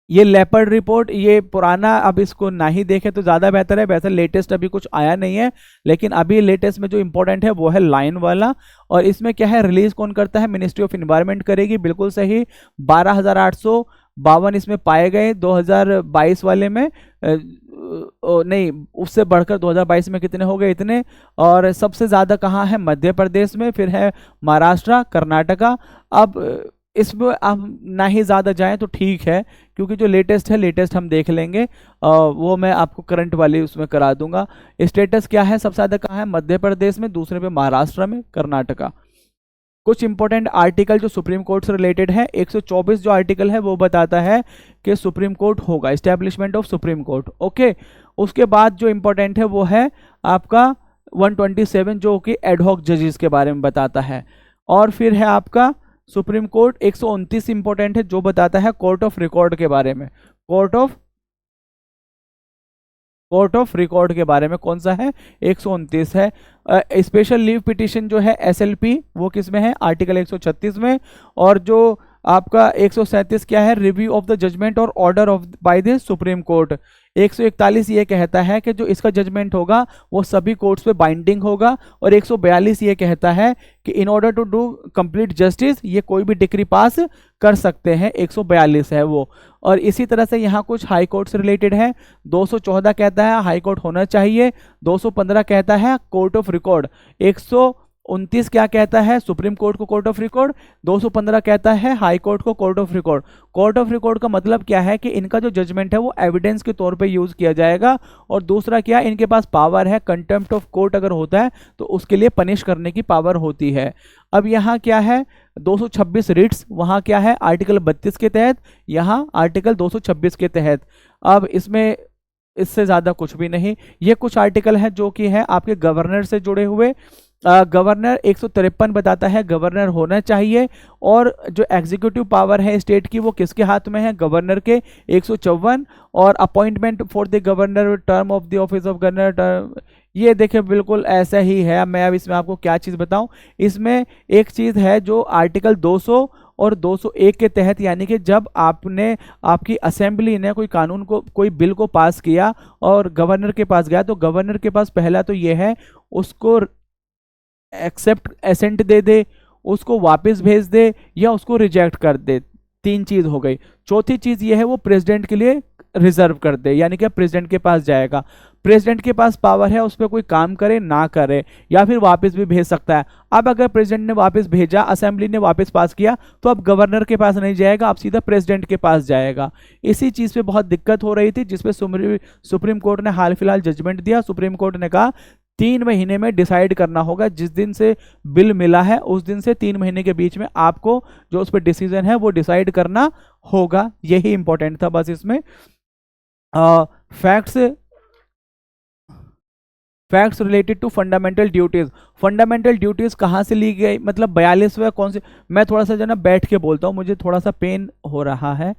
S1: ये लेपर्ड रिपोर्ट, ये पुराना, अब इसको ना ही देखें तो ज़्यादा बेहतर है, वैसे लेटेस्ट अभी कुछ आया नहीं है, लेकिन अभी लेटेस्ट में जो इंपॉर्टेंट है वो है लाइन वाला। और इसमें क्या है, रिलीज कौन करता है, मिनिस्ट्री ऑफ इन्वायरमेंट करेगी, बिल्कुल सही। 12,852 इसमें पाए गए 2022 वाले में, नहीं उससे बढ़कर 2022 में कितने हो गए, इतने। और सबसे ज़्यादा कहाँ है, मध्य प्रदेश में, फिर है महाराष्ट्र, कर्नाटका। अब इसमें हम ना ही ज़्यादा जाएं तो ठीक है, क्योंकि जो लेटेस्ट है लेटेस्ट हम देख लेंगे, वो मैं आपको करंट वाली उसमें करा दूंगा। स्टेटस क्या है, सबसे ज़्यादा कहाँ है, मध्य प्रदेश में, दूसरे पे महाराष्ट्र में, कर्नाटका। कुछ इंपॉर्टेंट आर्टिकल जो सुप्रीम कोर्ट से रिलेटेड है, 124 जो आर्टिकल है वो बताता है कि सुप्रीम कोर्ट होगा, establishment of supreme court, okay. उसके बाद जो इंपॉर्टेंट है वो है आपका 127 जो कि एडहॉक जजेस के बारे में बताता है। और फिर है आपका सुप्रीम कोर्ट 129 इंपॉर्टेंट है जो बताता है कोर्ट ऑफ रिकॉर्ड के बारे में, कोर्ट ऑफ रिकॉर्ड के बारे में कौन सा है, 129 है। स्पेशल लीव पिटीशन जो है SLP वो किस में है, आर्टिकल 136 में। और जो आपका 137 क्या है, रिव्यू ऑफ द जजमेंट और order of by the supreme court. 141 ये कहता है कि जो इसका जजमेंट होगा वो सभी कोर्ट्स पे बाइंडिंग होगा। और 142 ये कहता है कि in order to do complete justice ये कोई भी डिक्री पास कर सकते हैं, 142 है वो। और इसी तरह से यहाँ कुछ हाई कोर्ट से रिलेटेड है। 214 कहता है हाई कोर्ट होना चाहिए, 215 कहता है कोर्ट ऑफ रिकॉर्ड, 129 क्या कहता है, सुप्रीम कोर्ट को कोर्ट ऑफ रिकॉर्ड, 215 कहता है हाई कोर्ट को court of record. Court of record का मतलब क्या है कि इनका जो जजमेंट है वो एविडेंस के तौर पे यूज किया जाएगा। और दूसरा क्या, इनके पास पावर है, कंटेम्प्ट ऑफ कोर्ट अगर होता है तो उसके लिए पनिश करने की पावर होती है। अब यहाँ क्या है, 226 रिट्स, वहाँ क्या है, आर्टिकल 32 के तहत, यहाँ आर्टिकल 226 के तहत। अब इसमें इससे ज़्यादा कुछ भी नहीं। ये कुछ आर्टिकल हैं जो कि है आपके गवर्नर से जुड़े हुए। गवर्नर 153 बताता है गवर्नर होना चाहिए। और जो एग्जीक्यूटिव पावर है स्टेट की वो किसके हाथ में है, गवर्नर के, 154। और appointment for the governor, term of the office of governor, term, ये देखिए बिल्कुल ऐसा ही है। मैं अब इसमें आपको क्या चीज़ बताऊं, इसमें एक चीज़ है जो आर्टिकल 200 और 201 के तहत, यानी कि जब आपने, आपकी असेंबली ने कोई कानून को, कोई बिल को पास किया और गवर्नर के पास गया, तो गवर्नर के पास पहला तो ये है उसको एक्सेप्ट, एसेंट दे दे, उसको वापस भेज दे, या उसको रिजेक्ट कर दे। तीन चीज हो गई। चौथी चीज ये है वो प्रेसिडेंट के लिए रिजर्व कर दे, यानी कि प्रेसिडेंट के पास जाएगा। प्रेसिडेंट के पास पावर है उस पर कोई काम करे ना करे, या फिर वापस भी भेज सकता है। अब अगर प्रेसिडेंट ने वापस भेजा, असेंबली ने वापस पास किया, तो अब गवर्नर के पास नहीं जाएगा, अब सीधा प्रेसिडेंट के पास जाएगा। इसी चीज पे बहुत दिक्कत हो रही थी, जिसपे सुप्रीम कोर्ट ने हाल फिलहाल जजमेंट दिया। सुप्रीम कोर्ट ने कहा 3 महीने में डिसाइड करना होगा, जिस दिन से बिल मिला है उस दिन से 3 महीने के बीच में आपको जो उस पर डिसीजन है वो डिसाइड करना होगा। यही इंपॉर्टेंट था बस इसमें। Facts, facts related to fundamental duties. Fundamental duties कहाँ से ली गई, मतलब 42वां कौन से, मैं थोड़ा सा जो ना बैठ के बोलता हूँ, मुझे थोड़ा सा पेन हो रहा है,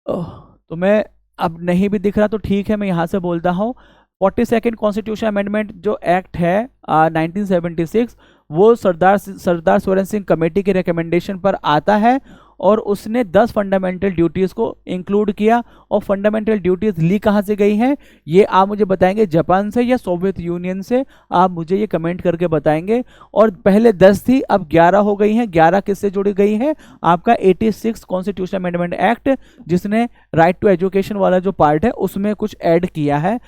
S1: तो मैं, अब नहीं भी दिख रहा तो ठीक है, मैं यहाँ से बोलता हूँ। 42nd कॉन्स्टिट्यूशन अमेंडमेंट जो एक्ट है 1976, वो सरदार सोरेन सिंह कमेटी के रिकमेंडेशन पर आता है, और उसने 10 फंडामेंटल ड्यूटीज़ को इंक्लूड किया। और फंडामेंटल ड्यूटीज़ ली कहाँ से गई हैं, ये आप मुझे बताएंगे जापान से या सोवियत यूनियन से, आप मुझे ये कमेंट करके बताएंगे। और पहले 10 थी, अब 11 हो गई हैं। 11 किससे जुड़ी गई है, आपका 86 कॉन्स्टिट्यूशन अमेंडमेंट एक्ट, जिसने राइट टू एजुकेशन वाला जो पार्ट है उसमें कुछ ऐड किया है।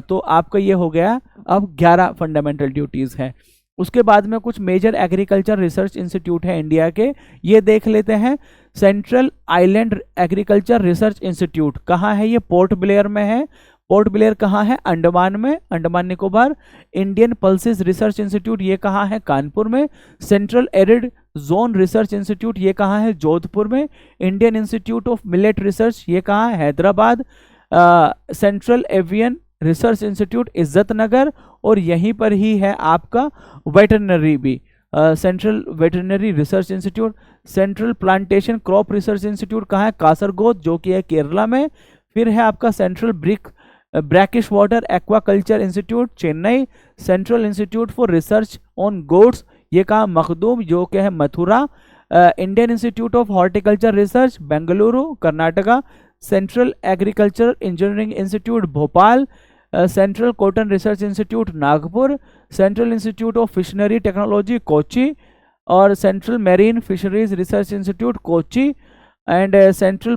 S1: तो आपका ये हो गया, अब 11 फंडामेंटल ड्यूटीज़ हैं। उसके बाद में कुछ मेजर एग्रीकल्चर रिसर्च इंस्टीट्यूट है इंडिया के, ये देख लेते हैं। Central island agriculture research institute कहाँ है, ये पोर्ट ब्लेयर में है। पोर्ट ब्लेयर कहाँ है, अंडमान में, Andaman Nicobar. Indian pulses research institute ये कहाँ है, कानपुर में। Central arid zone research institute ये कहाँ है, जोधपुर में। Indian institute of millet research ये कहाँ है, Hyderabad. Central avian research institute इज्जत नगर, और यहीं पर ही है आपका वेटरनरी भी, central veterinary research institute. Central plantation crop research institute कहाँ है, कासरगोद, जो कि है केरला में। फिर है आपका central brackish water aquaculture institute Chennai. Central institute for research on goats ये कहाँ, मखदूम, जो कि है Mathura. Indian institute of horticulture research Bengaluru Karnataka. Central agriculture engineering institute Bhopal. Central cotton research institute Nagpur. Central institute of fishery technology Kochi, और central marine fisheries research institute Kochi. And central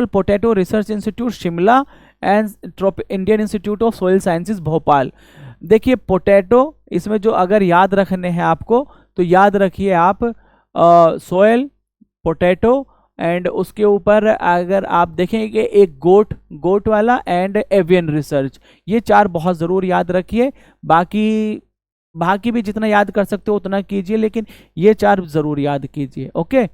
S1: potato research institute Shimla. And Indian institute of soil sciences Bhopal. देखिए potato, इसमें जो अगर याद रखने हैं आपको, तो याद रखिए आप सॉइल, पोटैटो, एंड उसके ऊपर अगर आप देखेंगे एक गोट वाला, एंड एवियन रिसर्च, ये 4 बहुत ज़रूर याद रखिए। बाकी भी जितना याद कर सकते हो उतना कीजिए, लेकिन ये 4 ज़रूर याद कीजिए। Okay.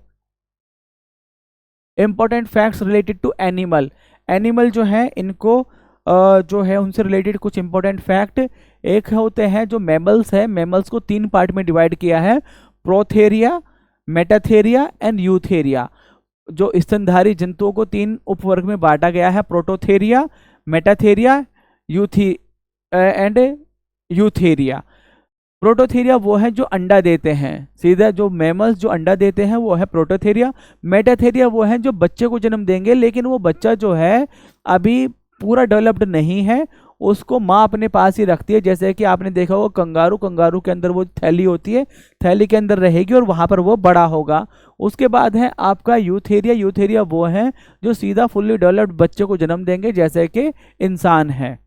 S1: Important facts related to animal जो है, इनको जो है उनसे रिलेटेड कुछ इंपॉर्टेंट फैक्ट एक होते हैं। जो मैमल्स है, मैमल्स को 3 पार्ट में डिवाइड किया है, प्रोथेरिया, मेटाथेरिया एंड यूथेरिया। जो स्तनधारी जंतुओं को 3 उपवर्ग में बांटा गया है, Prototheria, Metatheria, and Eutheria. Prototheria वो है जो अंडा देते हैं, सीधा जो मैमल्स जो अंडा देते हैं वो है प्रोटोथेरिया। मेटाथेरिया वो है जो बच्चे को जन्म देंगे, लेकिन वो बच्चा जो है अभी पूरा डेवलप्ड नहीं है, उसको माँ अपने पास ही रखती है। जैसे कि आपने देखा होगा कंगारू के अंदर वो थैली होती है, थैली के अंदर रहेगी और वहाँ पर वो बड़ा होगा। उसके बाद है आपका यूथेरिया वो है जो सीधा फुल्ली डेवलप्ड बच्चे को जन्म देंगे, जैसे कि इंसान है।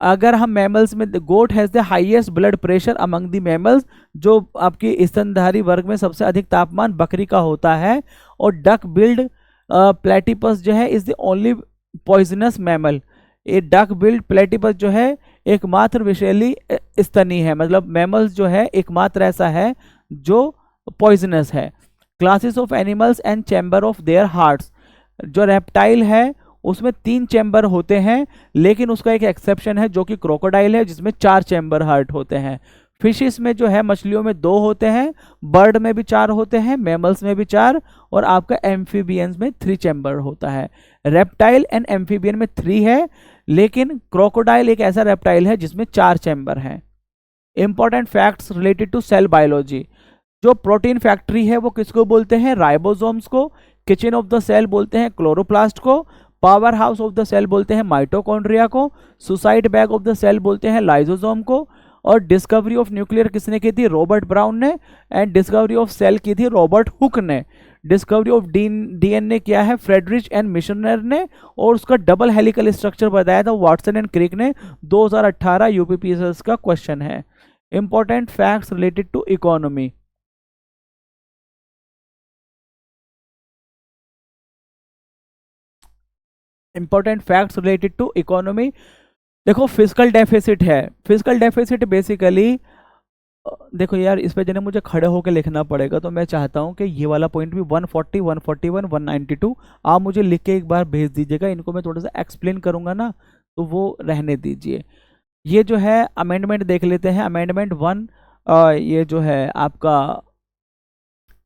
S1: अगर हम मैमल्स में, goat has the highest blood pressure among the mammals, जो आपकी स्तनधारी वर्ग में सबसे अधिक तापमान बकरी का होता है। और डक बिल्ड प्लेटिपस जो है is the only poisonous mammal. ये डक बिल्ड प्लेटिपस जो है एकमात्र विषैली स्तनी है, मतलब मैमल्स जो है एकमात्र ऐसा है जो पॉइजनस है। Classes of animals and chamber of their hearts, जो रेप्टाइल है उसमें 3 चैम्बर होते हैं, लेकिन उसका एक एक्सेप्शन है जो कि क्रोकोडाइल है, जिसमें 4 चैम्बर हार्ट होते हैं। फिशिस में जो है, मछलियों में 2 होते हैं, बर्ड में भी 4 होते हैं, मैमल्स में भी 4, और आपका एम्फीबियंस में 3 चैम्बर होता है। रेप्टाइल एंड एम्फीबियन में 3 है, लेकिन क्रोकोडाइल एक ऐसा रेप्टाइल है जिसमें 4 चैम्बर हैं। Important facts related to cell biology. जो प्रोटीन फैक्ट्री है वो किसको बोलते हैं? राइबोसोम्स को। किचन ऑफ द सेल बोलते हैं क्लोरोप्लास्ट को। Power house of the cell बोलते हैं माइटोकॉन्ड्रिया को। Suicide bag of the cell बोलते हैं लाइसोसोम को। और डिस्कवरी ऑफ न्यूक्लियर किसने की थी? रॉबर्ट ब्राउन ने। एंड डिस्कवरी ऑफ सेल की थी रॉबर्ट हुक ने। डिस्कवरी ऑफ डीएनए किया है फ्रेडरिच एंड मिशनर ने, और उसका डबल हेलिकल स्ट्रक्चर बताया था वाटसन एंड क्रिक ने। 2018 यूपीपीएसएस का क्वेश्चन है। Important facts related to economy. Important facts related to economy. देखो, फिजिकल डेफिसिट है। फिजिकल डेफिसिट बेसिकली, देखो यार, इस पे जो मुझे खड़े होकर लिखना पड़ेगा, तो मैं चाहता हूँ कि ये वाला पॉइंट भी 140, 141, 192 आप मुझे लिख के एक बार भेज दीजिएगा। इनको मैं थोड़ा सा एक्सप्लेन करूंगा ना, तो वो रहने दीजिए। ये जो है अमेंडमेंट देख लेते हैं। अमेंडमेंट 1, ये जो है आपका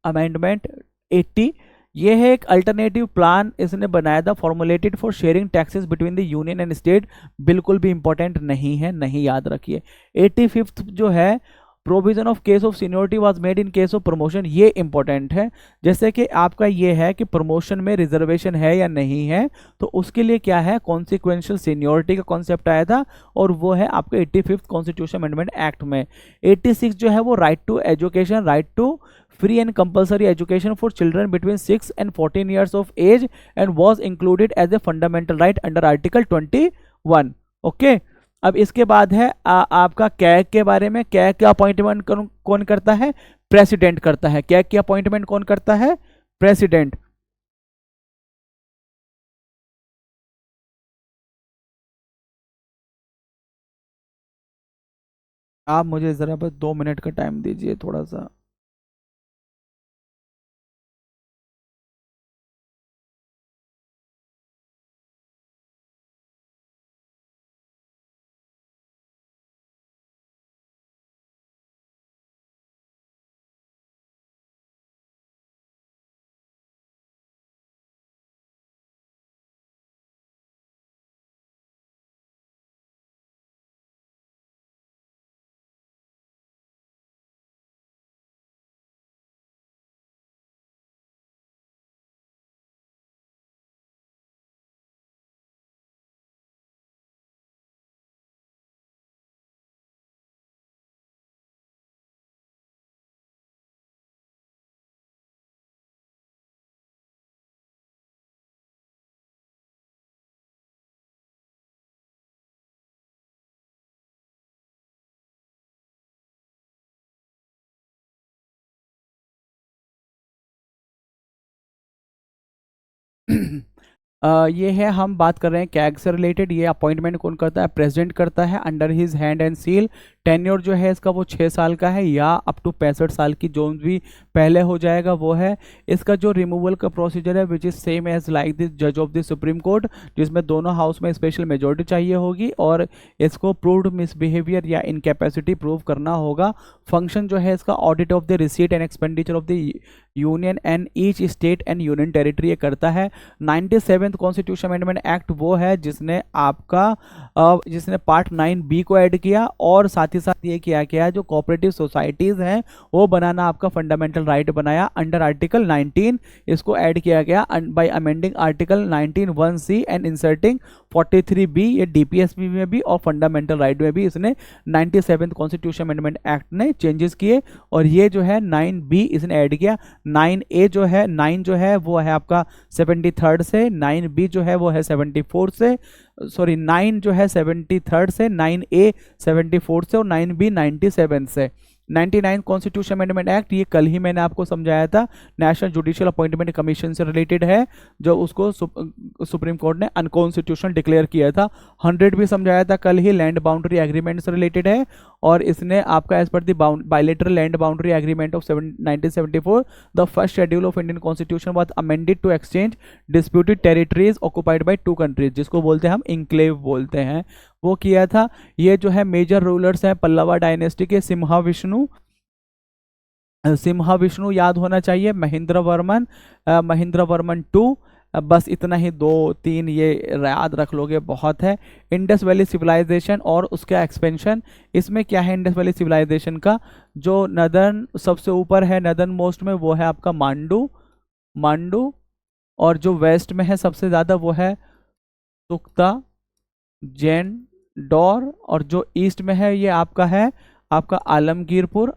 S1: अमेंडमेंट 80, ये है एक अल्टरनेटिव प्लान इसने बनाया था, formulated for sharing taxes between the union and state. बिल्कुल भी इंपॉर्टेंट नहीं है, नहीं याद रखिए। 85th जो है, provision of case of seniority was made in case of promotion, ये इंपॉर्टेंट है। जैसे कि आपका ये है कि प्रमोशन में रिजर्वेशन है या नहीं है, तो उसके लिए क्या है, कॉन्सिक्वेंशियल सीनियोरिटी का कॉन्सेप्ट आया था, और वो है आपके 85th कॉन्स्टिट्यूशन अमेंडमेंट एक्ट में। 86 जो है वो right to education, right to free and compulsory education for children between 6 and 14 years of age and was included as a fundamental right under article 21। Okay, अब इसके बाद है आपका कैग के बारे में। कैग का अपॉइंटमेंट कौन करता है? प्रेसिडेंट करता है। कैग की अपॉइंटमेंट कौन करता है? प्रेसिडेंट। आप मुझे जरा बस 2 मिनट का टाइम दीजिए थोड़ा सा। ये है, हम बात कर रहे हैं कैग से रिलेटेड। ये अपॉइंटमेंट कौन करता है? प्रेसिडेंट करता है, under his hand and seal. Tenure जो है इसका वो 6 साल का है, या अप टू 65 साल की जो भी पहले हो जाएगा वो है। इसका जो रिमूवल का प्रोसीजर है which is same as like this जज ऑफ द सुप्रीम कोर्ट, जिसमें दोनों हाउस में स्पेशल मेजोरिटी चाहिए होगी, और इसको प्रूव्ड मिसबिहेवियर या इनकैपेसिटी प्रूव करना होगा। फंक्शन जो है इसका audit of the receipt and expenditure of the union and each state and union territory ये करता है। 97th कॉन्स्टिट्यूशन अमेंडमेंट एक्ट वो है जिसने आपका जिसने पार्ट 9B को ऐड किया, और साथ ही साथ ये किया गया जो कोऑपरेटिव सोसाइटीज़ हैं वो बनाना आपका फंडामेंटल राइट बनाया अंडर आर्टिकल 19। इसको ऐड किया गया bye amending article 19(1)(c) and inserting 43B। ये DPSP में भी और फंडामेंटल राइट में भी इसने 97th कॉन्स्टिट्यूशन अमेंडमेंट एक्ट ने चेंजेस किए, और ये जो है 9B इसने ऐड किया। 9A जो है, 9 जो है वो है आपका 73rd से, 9B जो है वो है 74 से, सॉरी 9 जो है 73rd से, 9A 74 से, और 9B 97 से। 99 कॉन्स्टिट्यूशन अमेंडमेंट एक्ट, ये कल ही मैंने आपको समझाया था, नेशनल जुडिशियल अपॉइंटमेंट कमीशन से रिलेटेड है, जो उसको सुप्रीम कोर्ट ने अनकॉन्स्टिट्यूशनल डिक्लेयर किया था। 100 भी समझाया था कल ही, लैंड बाउंड्री एग्रीमेंट से रिलेटेड है, और इसने आपका as per the bilateral land boundary agreement of 1974 the first schedule of Indian constitution was amended to exchange disputed territories occupied by 2 countries, जिसको बोलते हैं हम इंक्लेव बोलते हैं, वो किया था। ये जो है मेजर रूलर्स हैं पल्लवा डायनेस्टी के, सिम्हा विष्णु याद होना चाहिए, महेंद्र वर्मन 2, बस इतना ही, 2-3 ये याद रख लोगे बहुत है। इंडस वैली सिविलाइजेशन और उसका एक्सपेंशन, इसमें क्या है इंडस वैली सिविलाइजेशन का, जो नदर्न सबसे ऊपर है, नदर्न मोस्ट में, वो है आपका मांडू, और जो वेस्ट में है सबसे ज़्यादा वो है सुक्ता, जैन डोर, और जो ईस्ट में है ये आपका है आपका आलमगीरपुर,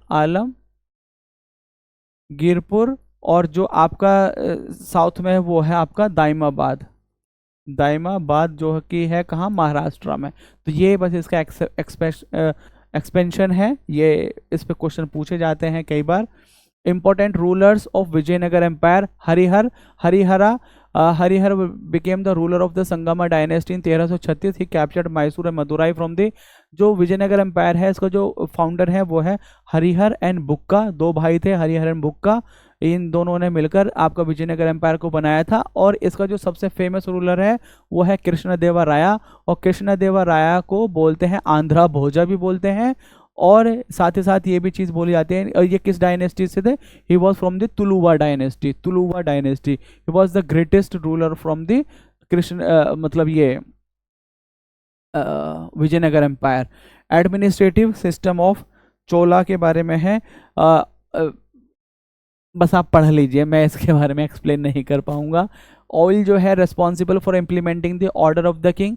S1: और जो आपका साउथ में है वो है आपका दाइमाबाद जो कि है कहाँ, महाराष्ट्र में। तो ये बस इसका एक्सपेंशन है, ये इस पे क्वेश्चन पूछे जाते हैं कई बार। Important rulers of Vijayanagar empire, Harihara became the ruler of the Sangama dynasty in 1336. He captured Mysore and Madurai from the, जो विजयनगर एम्पायर है इसका जो फाउंडर है वो है हरिहर एंड बुक्का, 2 भाई थे हरिहर एंड बुक्का, इन दोनों ने मिलकर आपका विजयनगर एम्पायर को बनाया था। और इसका जो सबसे फेमस रूलर है वो है कृष्णदेवराया, और कृष्णदेवराया को बोलते हैं आंध्रा भोजा भी बोलते हैं, और साथ ही साथ ये भी चीज़ बोली जाती है, और ये किस डायनेस्टी से थे, he was from the Tuluva dynasty, he was the greatest ruler from the मतलब ये Vijayanagar empire. Administrative system of Chola के बारे में है, बस आप पढ़ लीजिए, मैं इसके बारे में एक्सप्लेन नहीं कर पाऊंगा। ऑयल जो है responsible for implementing the order of the king,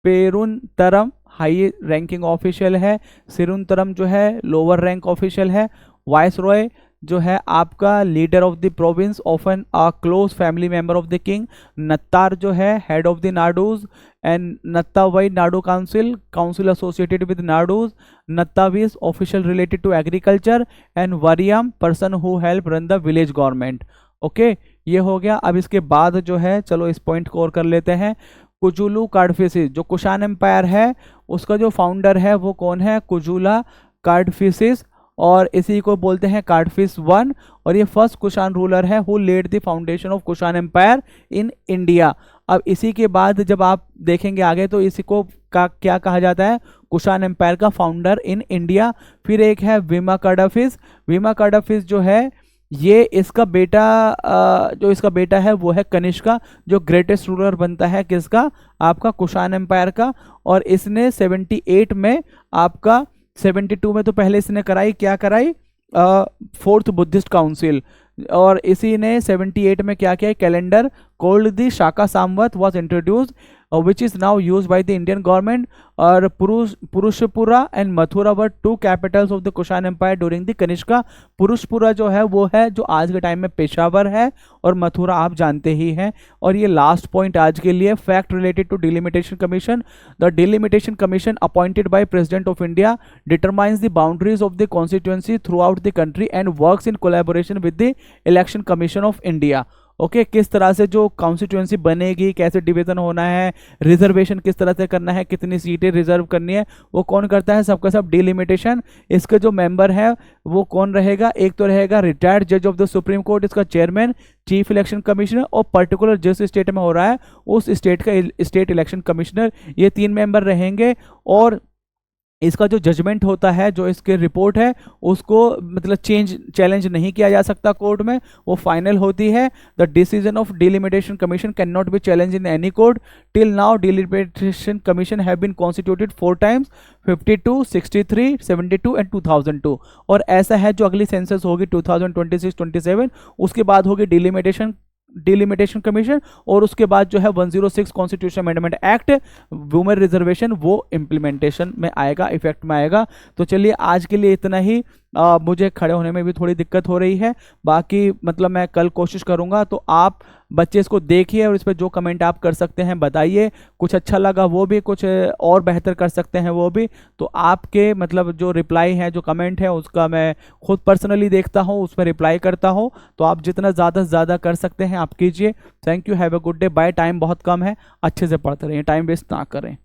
S1: Peruntaram high ranking official है, सिरुनतरम जो है लोअर रैंक ऑफिशियल है, वाइस रॉय जो है आपका leader of the province, often a close family member of the king, Nattar जो है head of the nadus, and Nattavai nadu council associated with nadus, Nattavis official related to agriculture, and Variyam person who help run the village government. Okay, ये हो गया। अब इसके बाद जो है, चलो इस पॉइंट को और कर लेते हैं। कुजुलू कार्डफिसिस, जो कुशान एम्पायर है उसका जो फाउंडर है वो कौन है, कुजुला कार्डफिसिस, और इसी को बोलते हैं कार्डफिस 1, और ये फर्स्ट कुशान रूलर है who led the foundation of Kushan empire in India. अब इसी के बाद जब आप देखेंगे आगे तो इसी को क्या कहा जाता है, कुशान एम्पायर का फाउंडर इन इंडिया। फिर एक है विमा कार्डाफिस जो है ये इसका बेटा जो इसका बेटा है वो है कनिष्का, जो ग्रेटेस्ट रूलर बनता है किसका, आपका कुशान एम्पायर का। और इसने 78 में आपका 72 में तो पहले इसने क्या कराई 4th बुद्धिस्ट काउंसिल, और इसी ने 78 में क्या किया, calendar called the Shaka Samvat was introduced which is now used by the Indian government, और Purushapura and Mathura were 2 capitals of the Kushan empire during the Kanishka. Purushapura जो है वो है जो आज के टाइम में पेशावर है, और मथुरा आप जानते ही हैं। और ये लास्ट पॉइंट आज के लिए, fact related to delimitation commission. The delimitation commission appointed by president of India determines the boundaries of the constituency throughout the country and works in collaboration with the election commission of India. Okay, किस तरह से जो constituency बनेगी, कैसे division होना है, reservation किस तरह से करना है, कितनी सीटें रिजर्व करनी है, वो कौन करता है, सबका सब डिलिमिटेशन। इसके जो मेंबर है वो कौन रहेगा, एक तो रहेगा रिटायर्ड जज ऑफ द सुप्रीम कोर्ट, इसका चेयरमैन, चीफ इलेक्शन कमिश्नर, और पर्टिकुलर जिस स्टेट में हो रहा है उस स्टेट का स्टेट इलेक्शन कमिश्नर, ये 3 मेंबर रहेंगे। और इसका जो जजमेंट होता है, जो इसके रिपोर्ट है उसको मतलब चैलेंज नहीं किया जा सकता कोर्ट में, वो फाइनल होती है। The decision of delimitation commission can not be challenge in any court. Till now delimitation commission have been constituted 4 times, 52, 63, 72 and 2002। और ऐसा है जो अगली सेंसस होगी 2026-27 उसके बाद होगी डिलिमिटेशन कमीशन, और उसके बाद जो है 106 constitution amendment act women reservation वो इम्प्लीमेंटेशन में आएगा, इफेक्ट में आएगा। तो चलिए आज के लिए इतना ही। मुझे खड़े होने में भी थोड़ी दिक्कत हो रही है, बाकी मतलब मैं कल कोशिश करूंगा। तो आप बच्चे इसको देखिए और इस पर जो कमेंट आप कर सकते हैं बताइए, कुछ अच्छा लगा वो भी, कुछ और बेहतर कर सकते हैं वो भी। तो आपके मतलब जो रिप्लाई है, जो कमेंट है, उसका मैं खुद पर्सनली देखता हूँ, उस पर रिप्लाई करता हूँ। तो आप जितना ज़्यादा से ज़्यादा कर सकते हैं आप कीजिए। Thank you, have a good day, bye. Time बहुत कम है, अच्छे से पढ़ते रहिए, टाइम वेस्ट ना करें।